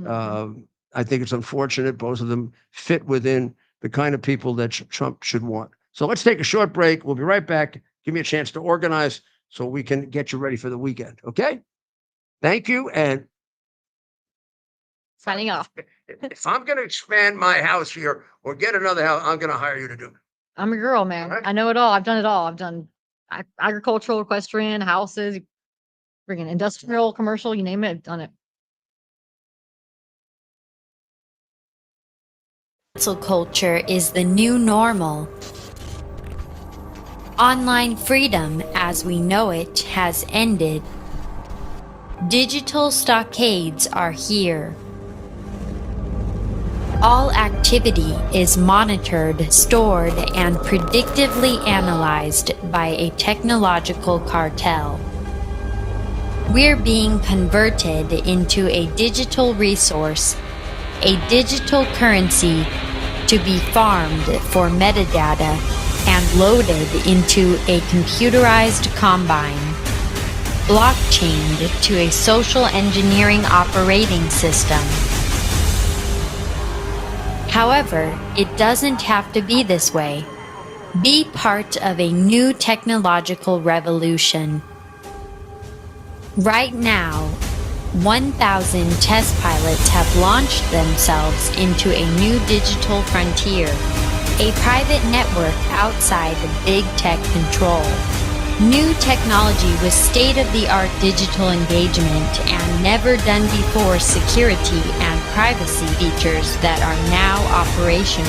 I think it's unfortunate. Both of them fit within the kind of people that Trump should want. So let's take a short break. We'll be right back. Give me a chance to organize so we can get you ready for the weekend. Okay? Thank you. And Signing off. if I'm going to expand my house here or get another house, I'm going to hire you to do it. I'm a girl, man. Right. I know it all. I've done it all. I've done agricultural, equestrian, houses, freaking industrial, commercial, you name it, I've done it. Cancel culture is the new normal. Online freedom as we know it has ended. Digital stockades are here. All activity is monitored, stored, and predictively analyzed by a technological cartel. We're being converted into a digital resource, a digital currency to be farmed for metadata and loaded into a computerized combine, blockchained to a social engineering operating system. However, it doesn't have to be this way. Be part of a new technological revolution. Right now, 1,000 test pilots have launched themselves into a new digital frontier, a private network outside of big tech control. New technology with state-of-the-art digital engagement and never-done-before security and privacy features that are now operational.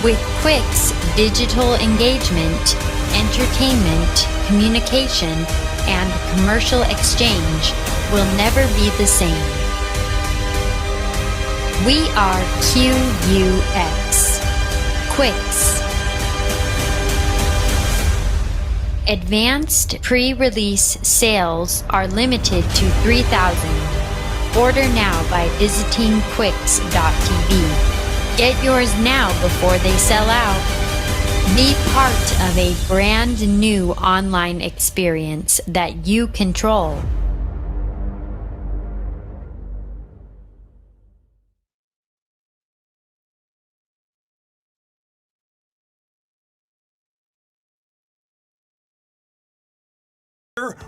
With Quick's digital engagement, entertainment, communication, and commercial exchange will never be the same. We are QUX. Quicks. Advanced pre-release sales are limited to 3,000. Order now by visiting quicks.tv. Get yours now before they sell out. Be part of a brand new online experience that you control.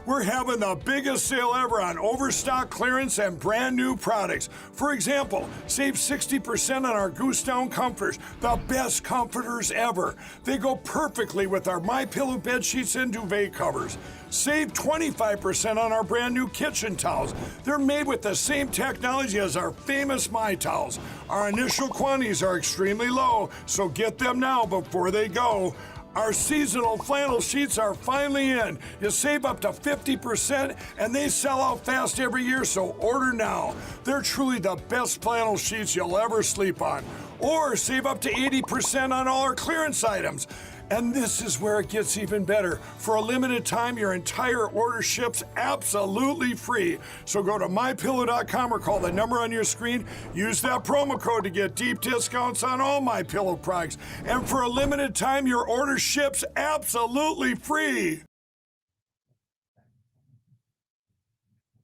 We're having the biggest sale ever on overstock clearance and brand new products. For example, save 60% on our Goose Down comforters, the best comforters ever. They go perfectly with our MyPillow bed sheets and duvet covers. Save 25% on our brand new kitchen towels. They're made with the same technology as our famous My Towels. Our initial quantities are extremely low, so get them now before they go. Our seasonal flannel sheets are finally in. You save up to 50% and they sell out fast every year, so order now. They're truly the best flannel sheets you'll ever sleep on. Or save up to 80% on all our clearance items. And this is where it gets even better. For a limited time, your entire order ships absolutely free. So go to mypillow.com or call the number on your screen. Use that promo code to get deep discounts on all MyPillow products. And for a limited time, your order ships absolutely free.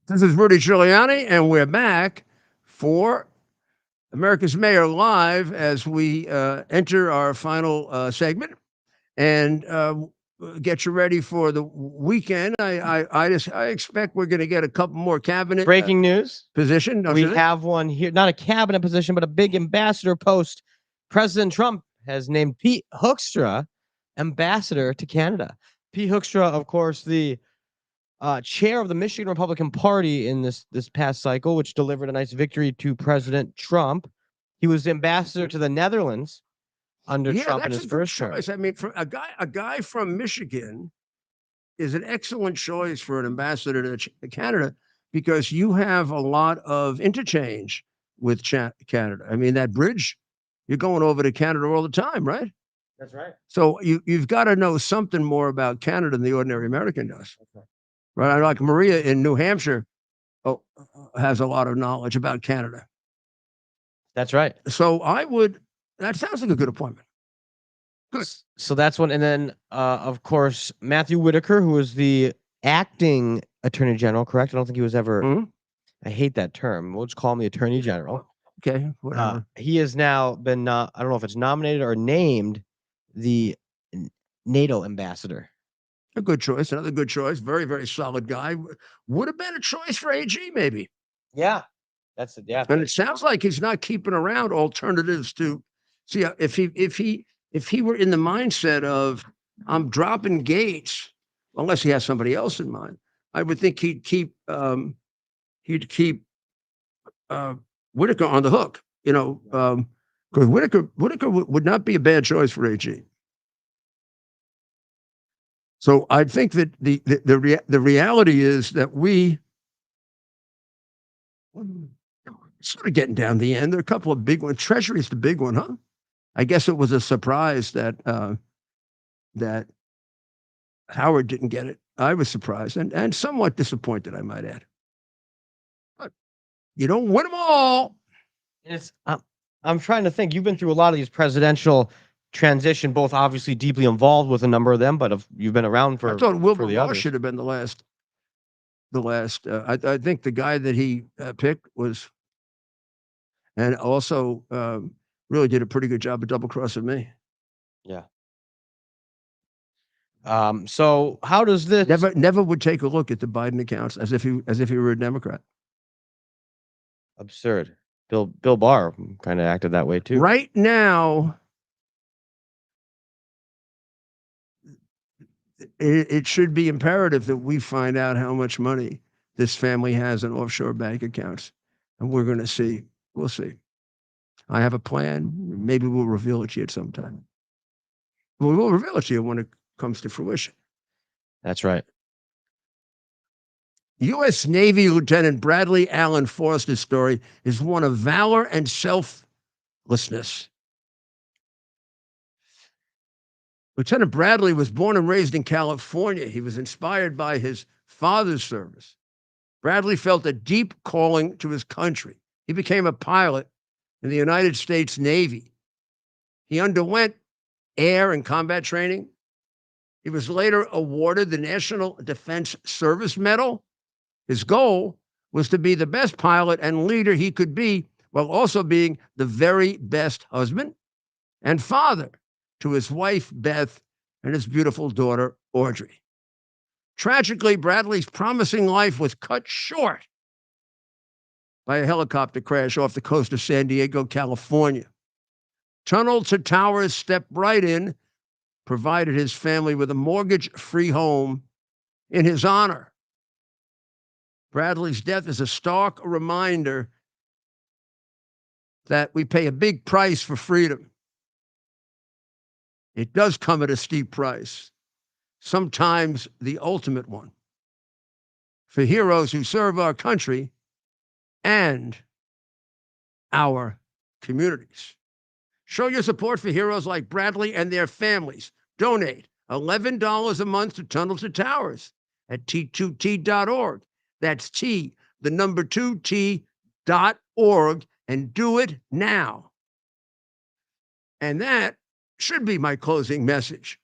This is Rudy Giuliani, and we're back for America's Mayor Live as we enter our final segment. And get you ready for the weekend. I expect we're going to get a couple more cabinet Breaking news. position. We have one here, not a cabinet position, but a big ambassador post. President Trump has named Pete Hoekstra ambassador to Canada. Pete Hoekstra, of course, the chair of the Michigan Republican Party in this past cycle, which delivered a nice victory to President Trump. He was ambassador to the Netherlands under Trump in his first term. I mean, for a guy from Michigan is an excellent choice for an ambassador to Canada because you have a lot of interchange with Canada. I mean, that bridge, you're going over to Canada all the time, right? That's right. So you've got to know something more about Canada than the ordinary American does. Okay. Right? Like Maria in New Hampshire has a lot of knowledge about Canada. That's right. So that sounds like a good appointment. Good. So that's one. And then, of course, Matthew Whitaker, who was the acting attorney general, correct? I don't think he was ever, I hate that term. We'll just call him the attorney general. Okay. Whatever. He has now been, I don't know if it's nominated or named the NATO ambassador. A good choice. Another good choice. Very, very solid guy. Would have been a choice for AG, maybe. Yeah. That's it. Yeah. And it sounds like he's not keeping around alternatives to see if he were in the mindset of I'm dropping Gates, unless he has somebody else in mind, I would think he'd keep Whitaker on the hook, because Whitaker would not be a bad choice for AG. So I think that the reality is that we sort of getting down the end. There are a couple of big ones. Treasury's the big one, huh? I guess it was a surprise that Howard didn't get it. I was surprised and somewhat disappointed, I might add. But you don't win them all. It's I'm trying to think. You've been through a lot of these presidential transition, both obviously deeply involved with a number of them, but you've been around for. I thought Wilbur for the Ross others. should have been the last. I think the guy that he picked was, and also really did a pretty good job of double crossing me. Yeah. So how does this never would take a look at the Biden accounts as if he were a Democrat. absurd? Bill Barr kind of acted that way too. Right now, it should be imperative that we find out how much money this family has in offshore bank accounts, and we're going to see. We'll see. I have a plan. Maybe we'll reveal it to you at some time. We will reveal it to you when it comes to fruition. That's right. U.S. Navy Lieutenant Bradley Allen Foster's story is one of valor and selflessness. Lieutenant Bradley was born and raised in California. He was inspired by his father's service. Bradley felt a deep calling to his country. He became a pilot in the United States Navy. He underwent air and combat training. He was later awarded the National Defense Service Medal. His goal was to be the best pilot and leader he could be, while also being the very best husband and father to his wife, Beth, and his beautiful daughter, Audrey. Tragically, Bradley's promising life was cut short by a helicopter crash off the coast of San Diego, California. Tunnel to Towers stepped right in, provided his family with a mortgage-free home in his honor. Bradley's death is a stark reminder that we pay a big price for freedom. It does come at a steep price, sometimes the ultimate one, for heroes who serve our country and our communities. Show your support for heroes like Bradley and their families. Donate $11 a month to Tunnel to Towers at T2T.org. That's T, the number 2T.org, and do it now. And that should be my closing message,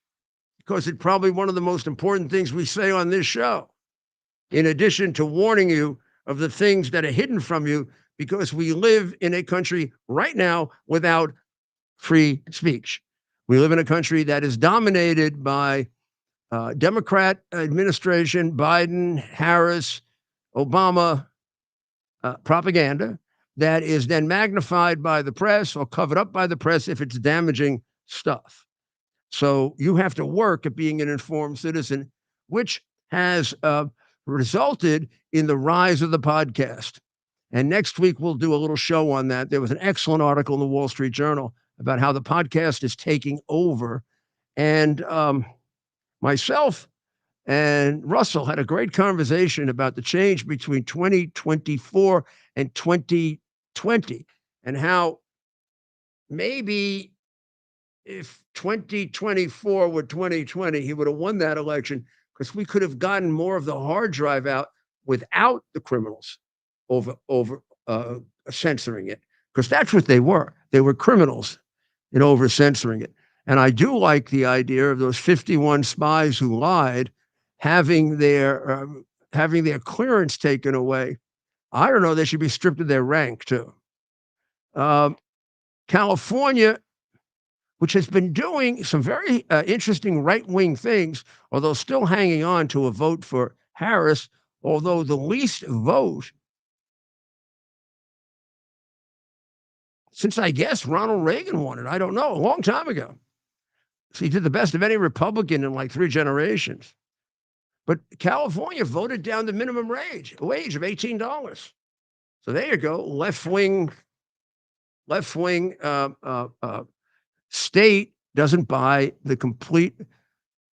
because it's probably one of the most important things we say on this show, in addition to warning you of the things that are hidden from you, because we live in a country right now without free speech. We live in a country that is dominated by Democrat administration, Biden, Harris, Obama propaganda that is then magnified by the press or covered up by the press if it's damaging stuff. So you have to work at being an informed citizen, which has resulted in the rise of the podcast. And next week, we'll do a little show on that. There was an excellent article in the Wall Street Journal about how the podcast is taking over. And myself and Russell had a great conversation about the change between 2024 and 2020, and how maybe if 2024 were 2020, he would have won that election, because we could have gotten more of the hard drive out without the criminals over censoring it, because that's what they were. They were criminals in over censoring it. And I do like the idea of those 51 spies who lied having their clearance taken away. I don't know, they should be stripped of their rank too. California, which has been doing some very interesting right-wing things, although still hanging on to a vote for Harris, although the least vote since, I guess, Ronald Reagan won it. I don't know, a long time ago. So he did the best of any Republican in like 3 generations. But California voted down the minimum wage of $18. So there you go, left-wing state doesn't buy the complete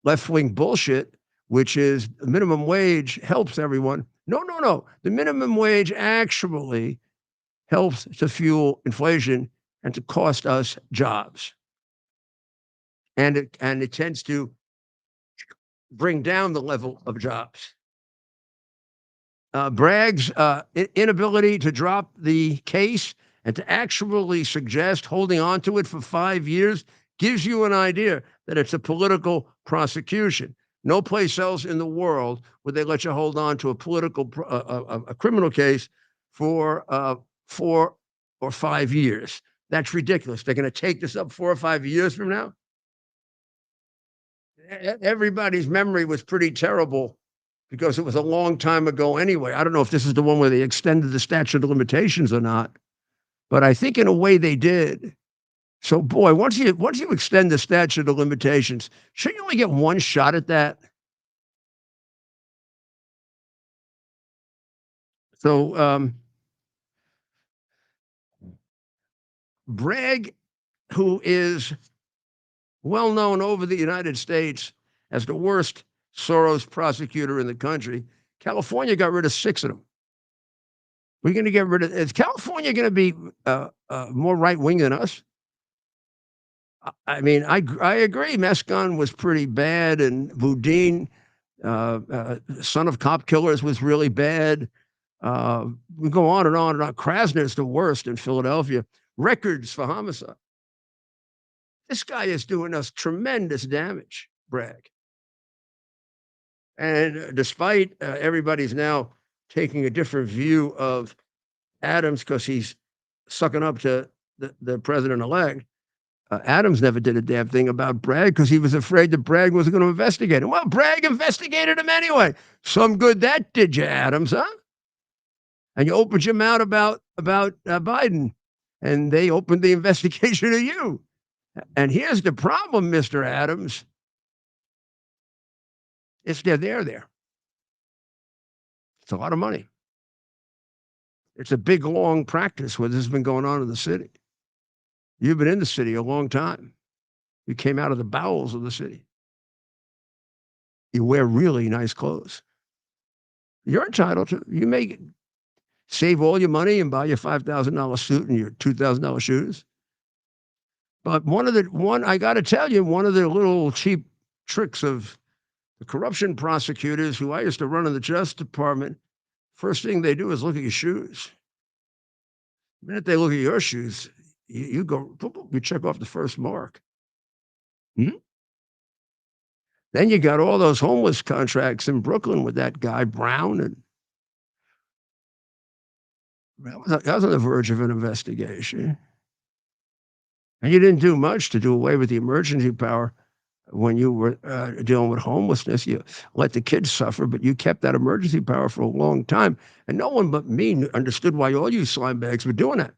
left-wing bullshit, which is the minimum wage helps everyone. No. The minimum wage actually helps to fuel inflation and to cost us jobs. And it tends to bring down the level of jobs. Bragg's inability to drop the case and to actually suggest holding on to it for 5 years gives you an idea that it's a political prosecution. No place else in the world would they let you hold on to a criminal case for 4 or 5 years. That's ridiculous. They're going to take this up 4 or 5 years from now. Everybody's memory was pretty terrible because it was a long time ago anyway. I don't know if this is the one where they extended the statute of limitations or not, but I think in a way they did. So, boy, once you extend the statute of limitations, shouldn't you only get one shot at that? So, Bragg, who is well known over the United States as the worst Soros prosecutor in the country, California got rid of 6 of them. We're going to get rid of. Is California going to be more right wing than us? I mean, I agree. Mescon was pretty bad, and Boudin, son of cop killers, was really bad. We go on and on and on. Krasner's the worst in Philadelphia. Records for homicide. This guy is doing us tremendous damage, Bragg. And despite everybody's now taking a different view of Adams because he's sucking up to the president-elect, Adams never did a damn thing about Bragg because he was afraid that Bragg was going to investigate him. Well, Bragg investigated him anyway. Some good that did you, Adams, huh? And you opened your mouth about Biden, and they opened the investigation of you. And here's the problem, Mr. Adams. It's they're there. It's a lot of money. It's a big, long practice where this has been going on in the city. You've been in the city a long time. You came out of the bowels of the city. You wear really nice clothes. You're entitled to. You may save all your money and buy your $5,000 suit and your $2,000 shoes. But I got to tell you, one of the little cheap tricks of the corruption prosecutors who I used to run in the Justice Department, first thing they do is look at your shoes. The minute they look at your shoes, you go, you check off the first mark. Then you got all those homeless contracts in Brooklyn with that guy Brown, and that was on the verge of an investigation. And you didn't do much to do away with the emergency power when you were dealing with homelessness. You let the kids suffer, but you kept that emergency power for a long time. And no one but me understood why all you slime bags were doing that.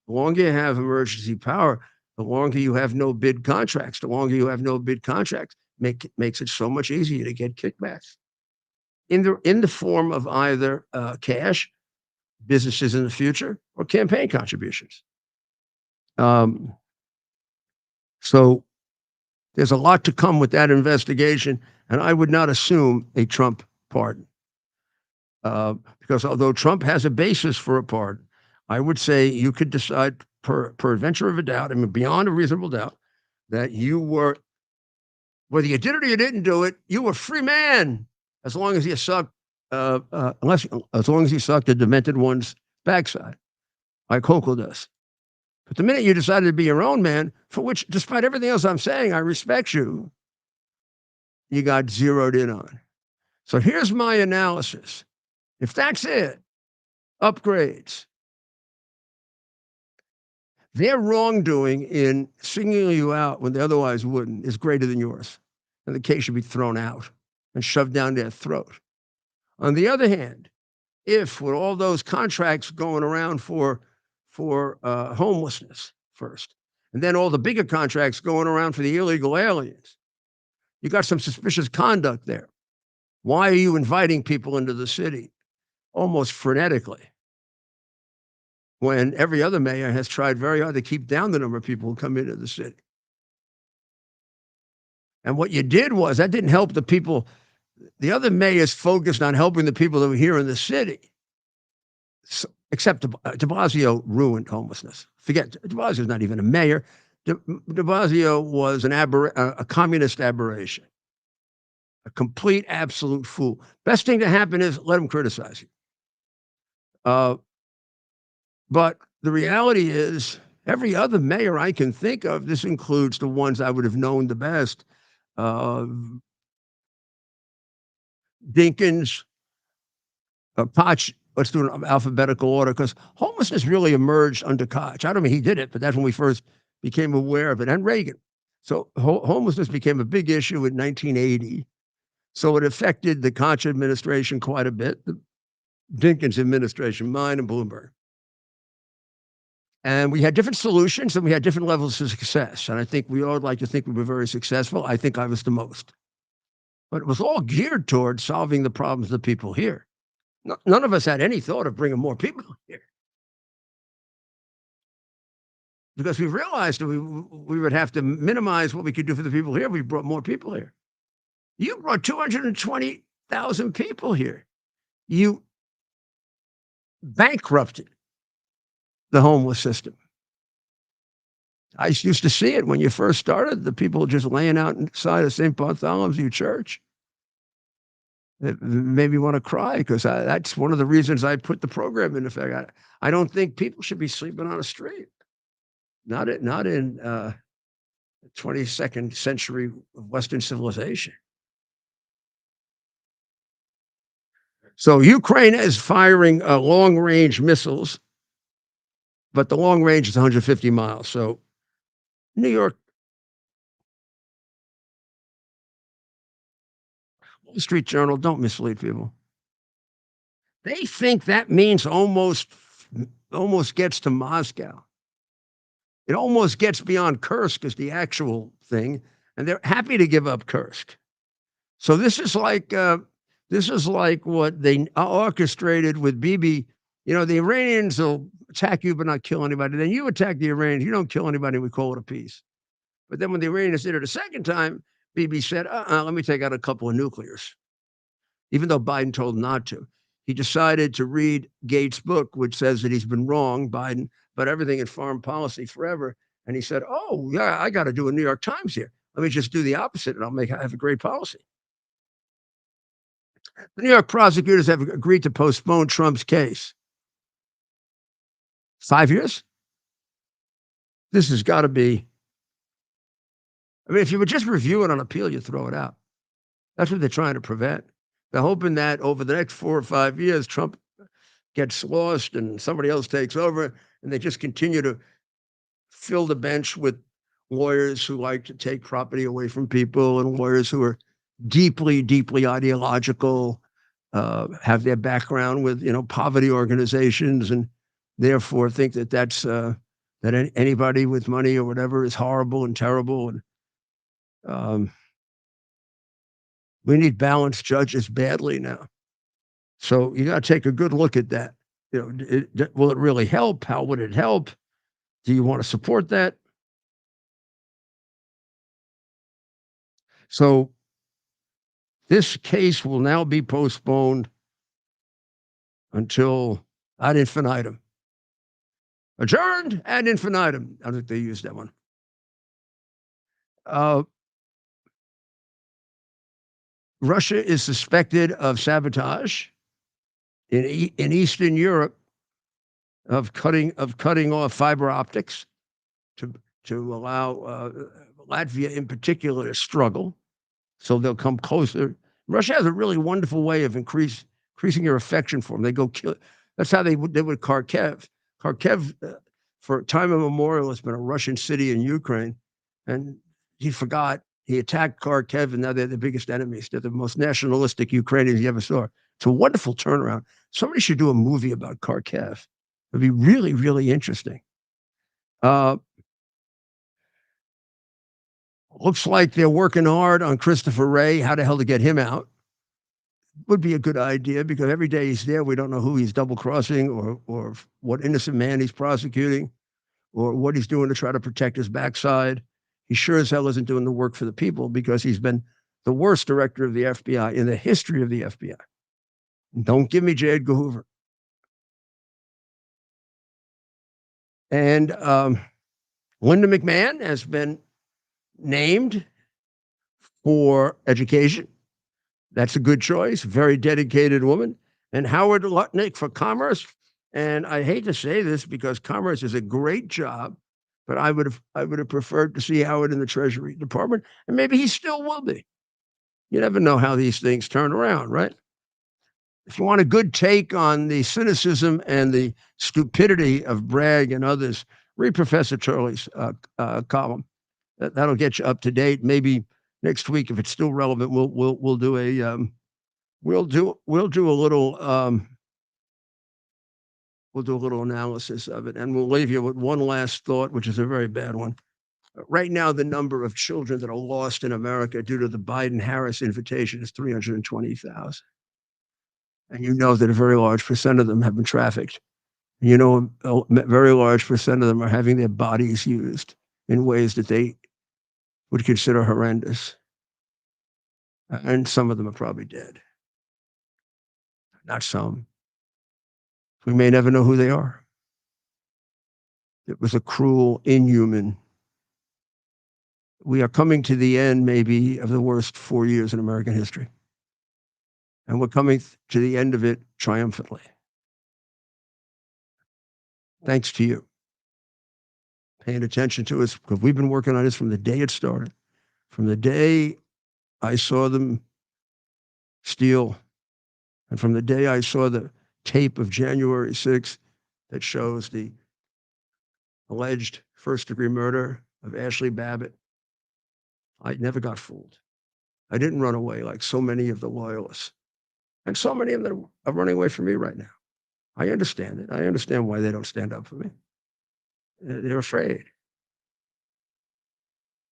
The longer you have emergency power, the longer you have no bid contracts. The longer you have no bid contracts, makes it so much easier to get kickbacks in the form of either cash, businesses in the future, or campaign contributions. So there's a lot to come with that investigation, and I would not assume a Trump pardon. Because although Trump has a basis for a pardon, I would say you could decide per adventure of a doubt, I mean, beyond a reasonable doubt, that you were, whether you did it or you didn't do it, you were a free man as long as you sucked, as long as you sucked a demented one's backside, like Hochul does. But the minute you decided to be your own man, for which, despite everything else I'm saying, I respect you, you got zeroed in on. So here's my analysis. If that's it, upgrades. Their wrongdoing in singling you out when they otherwise wouldn't is greater than yours. And the case should be thrown out and shoved down their throat. On the other hand, if with all those contracts going around for homelessness first, and then all the bigger contracts going around for the illegal aliens, you got some suspicious conduct there. Why are you inviting people into the city almost frenetically when every other mayor has tried very hard to keep down the number of people who come into the city? And what you did was, that didn't help the people. The other mayors focused on helping the people that were here in the city. So, except de Blasio ruined homelessness. Forget, de Blasio's not even a mayor. De Blasio was a communist aberration. A complete, absolute fool. Best thing to happen is let him criticize you. But the reality is, every other mayor I can think of, this includes the ones I would have known the best, Dinkins, Koch, let's do an alphabetical order, because homelessness really emerged under Koch. I don't mean he did it, but that's when we first became aware of it, and Reagan. So homelessness became a big issue in 1980. So it affected the Koch administration quite a bit, the Dinkins administration, mine and Bloomberg. And we had different solutions and we had different levels of success. And I think we all would like to think we were very successful. I think I was the most. But it was all geared towards solving the problems of the people here. None of us had any thought of bringing more people here. because we realized that we would have to minimize what we could do for the people here. We brought more people here. You brought 220,000 people here. You bankrupted the homeless system. I used to see it when you first started, the people just laying out inside of St. Bartholomew's Church. It made me want to cry because that's one of the reasons I put the program in effect. I don't think people should be sleeping on a street. Not in 22nd century Western civilization. So Ukraine is firing long-range missiles, but the long range is 150 miles. So New York, Wall Street Journal, don't mislead people. They think that means almost gets to Moscow. It almost gets beyond Kursk is the actual thing, and they're happy to give up Kursk. So this is like what they orchestrated with Bibi. You know, the Iranians will attack you but not kill anybody. Then you attack the Iranians, you don't kill anybody, we call it a peace. But then when the Iranians did it a second time, Bibi said, let me take out a couple of nuclears. Even though Biden told him not to. He decided to read Gates' book, which says that he's been wrong, Biden, about everything in foreign policy forever. And he said, oh, yeah, I got to do a New York Times here. Let me just do the opposite, and I have a great policy. The New York prosecutors have agreed to postpone Trump's case. 5 years? This has got to be. I mean, if you would just review it on appeal, you throw it out. That's what they're trying to prevent. They're hoping that over the next 4 or 5 years, Trump gets lost and somebody else takes over, and they just continue to fill the bench with lawyers who like to take property away from people and lawyers who are deeply, deeply ideological, have their background with, poverty organizations, and therefore think that that's that anybody with money or whatever is horrible and terrible. And we need balanced judges badly now. So you got to take a good look at that. Will it really help? How would it help? Do you want to support that? So this case will now be postponed until ad infinitum. Adjourned ad infinitum. I don't think they used that one. Russia is suspected of sabotage in Eastern Europe, of cutting off fiber optics to allow Latvia in particular to struggle, so they'll come closer. Russia has a really wonderful way of increasing your affection for them. They go kill. That's how they did with Kharkiv. Kharkiv, for time immemorial, has been a Russian city in Ukraine, and he forgot. He attacked Kharkiv, and now they're the biggest enemies. They're the most nationalistic Ukrainians you ever saw. It's a wonderful turnaround. Somebody should do a movie about Kharkiv. It'd be really, really interesting. Looks like they're working hard on Christopher Wray, how the hell to get him out. Would be a good idea, because every day he's there, we don't know who he's double-crossing or what innocent man he's prosecuting or what he's doing to try to protect his backside. He sure as hell isn't doing the work for the people, because he's been the worst director of the FBI in the history of the FBI. Don't give me J. Edgar Hoover. And Linda McMahon has been named for education. That's a good choice. Very dedicated woman. And Howard Lutnick for commerce. And I hate to say this because commerce is a great job, but I would have preferred to see Howard in the Treasury Department, and maybe he still will be. You never know how these things turn around, right? If you want a good take on the cynicism and the stupidity of Bragg and others, read Professor Turley's column. That'll get you up to date. Maybe next week, if it's still relevant, we'll do a little analysis of it, and we'll leave you with one last thought, which is a very bad one. Right now, the number of children that are lost in America due to the Biden-Harris invitation is 320,000. And you know that a very large percent of them have been trafficked You know, a very large percent of them are having their bodies used in ways that they would consider horrendous. And some of them are probably dead. Not some. We may never know who they are. It was a cruel, inhuman. We are coming to the end, maybe, of the worst 4 years in American history. And we're coming to the end of it triumphantly. Thanks to you. Paying attention to us, because we've been working on this from the day it started. From the day I saw them steal, and from the day I saw the tape of January 6th that shows the alleged first-degree murder of Ashley Babbitt, I never got fooled. I didn't run away like so many of the loyalists. And so many of them are running away from me right now. I understand it. I understand why they don't stand up for me. They're afraid.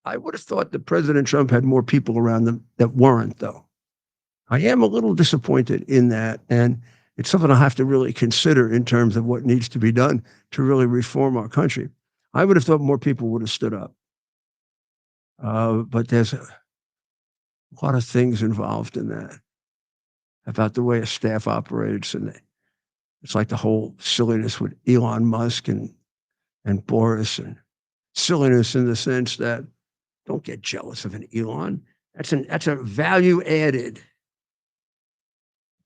I would have thought that President Trump had more people around them that weren't, though. I am a little disappointed in that, and it's something I have to really consider in terms of what needs to be done to really reform our country. I would have thought more people would have stood up. But there's a lot of things involved in that, about the way a staff operates, and it's like the whole silliness with Elon Musk and Boris, and silliness in the sense that don't get jealous of an Elon. That's a value added.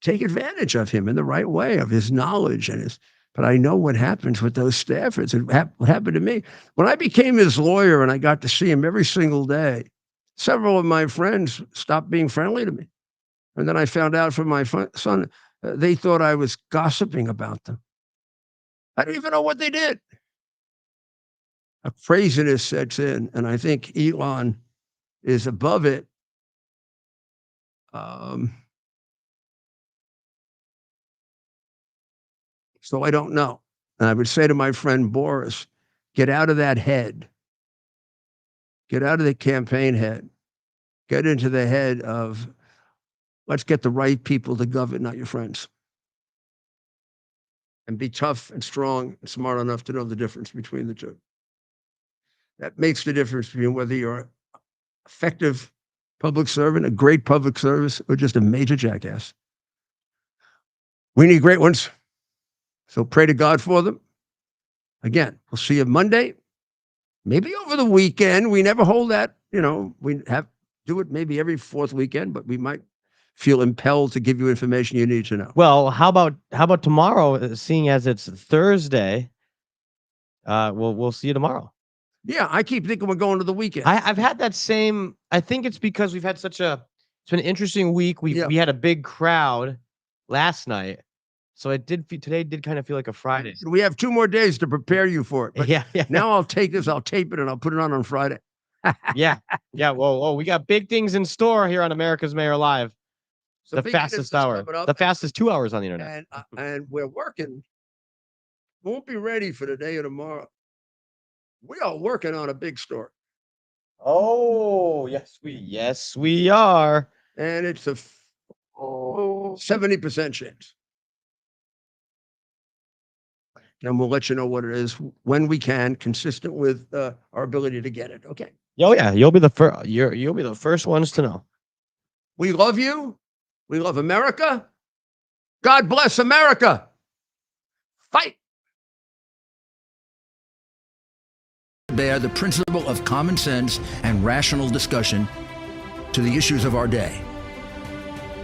Take advantage of him in the right way, of his knowledge and his. But I know what happens with those staffers. What happened to me when I became his lawyer and I got to see him every single day. Several of my friends stopped being friendly to me. And then I found out from my son, they thought I was gossiping about them. I don't even know what they did. A craziness sets in, and I think Elon is above it. So I don't know. And I would say to my friend Boris, get out of that head. Get out of the campaign head. Get into the head of, let's get the right people to govern, not your friends. And be tough and strong and smart enough to know the difference between the two. That makes the difference between whether you're an effective public servant, a great public service, or just a major jackass. We need great ones. So pray to God for them. Again, we'll see you Monday. Maybe over the weekend. We never hold that, we do it maybe every fourth weekend, but we might feel impelled to give you information you need to know. Well, how about tomorrow, seeing as it's Thursday? We'll see you tomorrow. Yeah, I keep thinking we're going to the weekend. I've had that same. I think it's because we've had it's been an interesting week. We had a big crowd last night, so today did kind of feel like a Friday. We have 2 more days to prepare you for it. But yeah. Now I'll take this, I'll tape it, and I'll put it on Friday. yeah. Whoa, we got big things in store here on America's Mayor Live. So the fastest hour, the fastest 2 hours on the internet. And we're working. Won't be ready for the day of tomorrow. We are working on a big story. Oh, yes, we are. And it's a 70% chance. And we'll let you know what it is when we can, consistent with our ability to get it. Okay. Oh yeah, you'll be the first. You'll be the first ones to know. We love you. We love America. God bless America. Fight. Bear the principle of common sense and rational discussion to the issues of our day.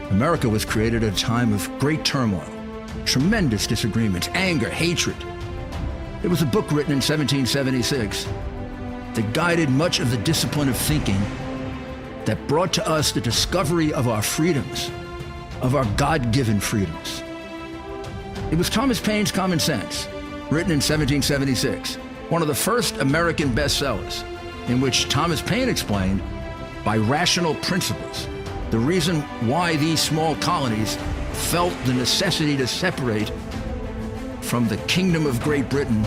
America was created at a time of great turmoil, tremendous disagreements, anger, hatred. It was a book written in 1776 that guided much of the discipline of thinking that brought to us the discovery of our freedoms, of our God-given freedoms. It was Thomas Paine's Common Sense, written in 1776, one of the first American bestsellers, in which Thomas Paine explained, by rational principles, the reason why these small colonies felt the necessity to separate from the Kingdom of Great Britain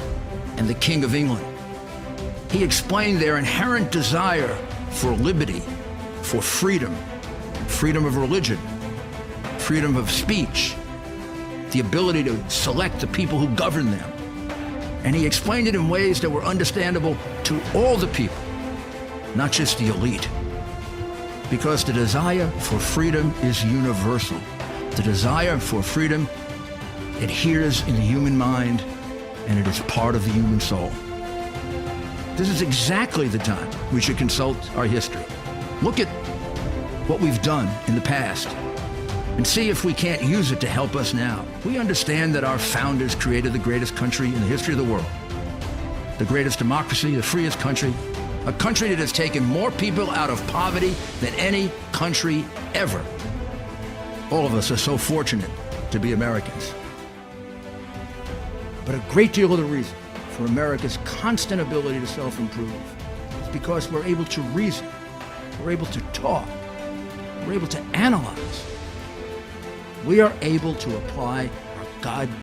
and the King of England. He explained their inherent desire for liberty, for freedom, freedom of religion, freedom of speech, the ability to select the people who govern them, And he explained it in ways that were understandable to all the people, not just the elite. Because the desire for freedom is universal. The desire for freedom adheres in the human mind, and it is part of the human soul. This is exactly the time we should consult our history. Look at what we've done in the past and see if we can't use it to help us now. We understand that our founders created the greatest country in the history of the world, the greatest democracy, the freest country, a country that has taken more people out of poverty than any country ever. All of us are so fortunate to be Americans. But a great deal of the reason for America's constant ability to self-improve is because we're able to reason, we're able to talk, we're able to analyze. We are able to apply our God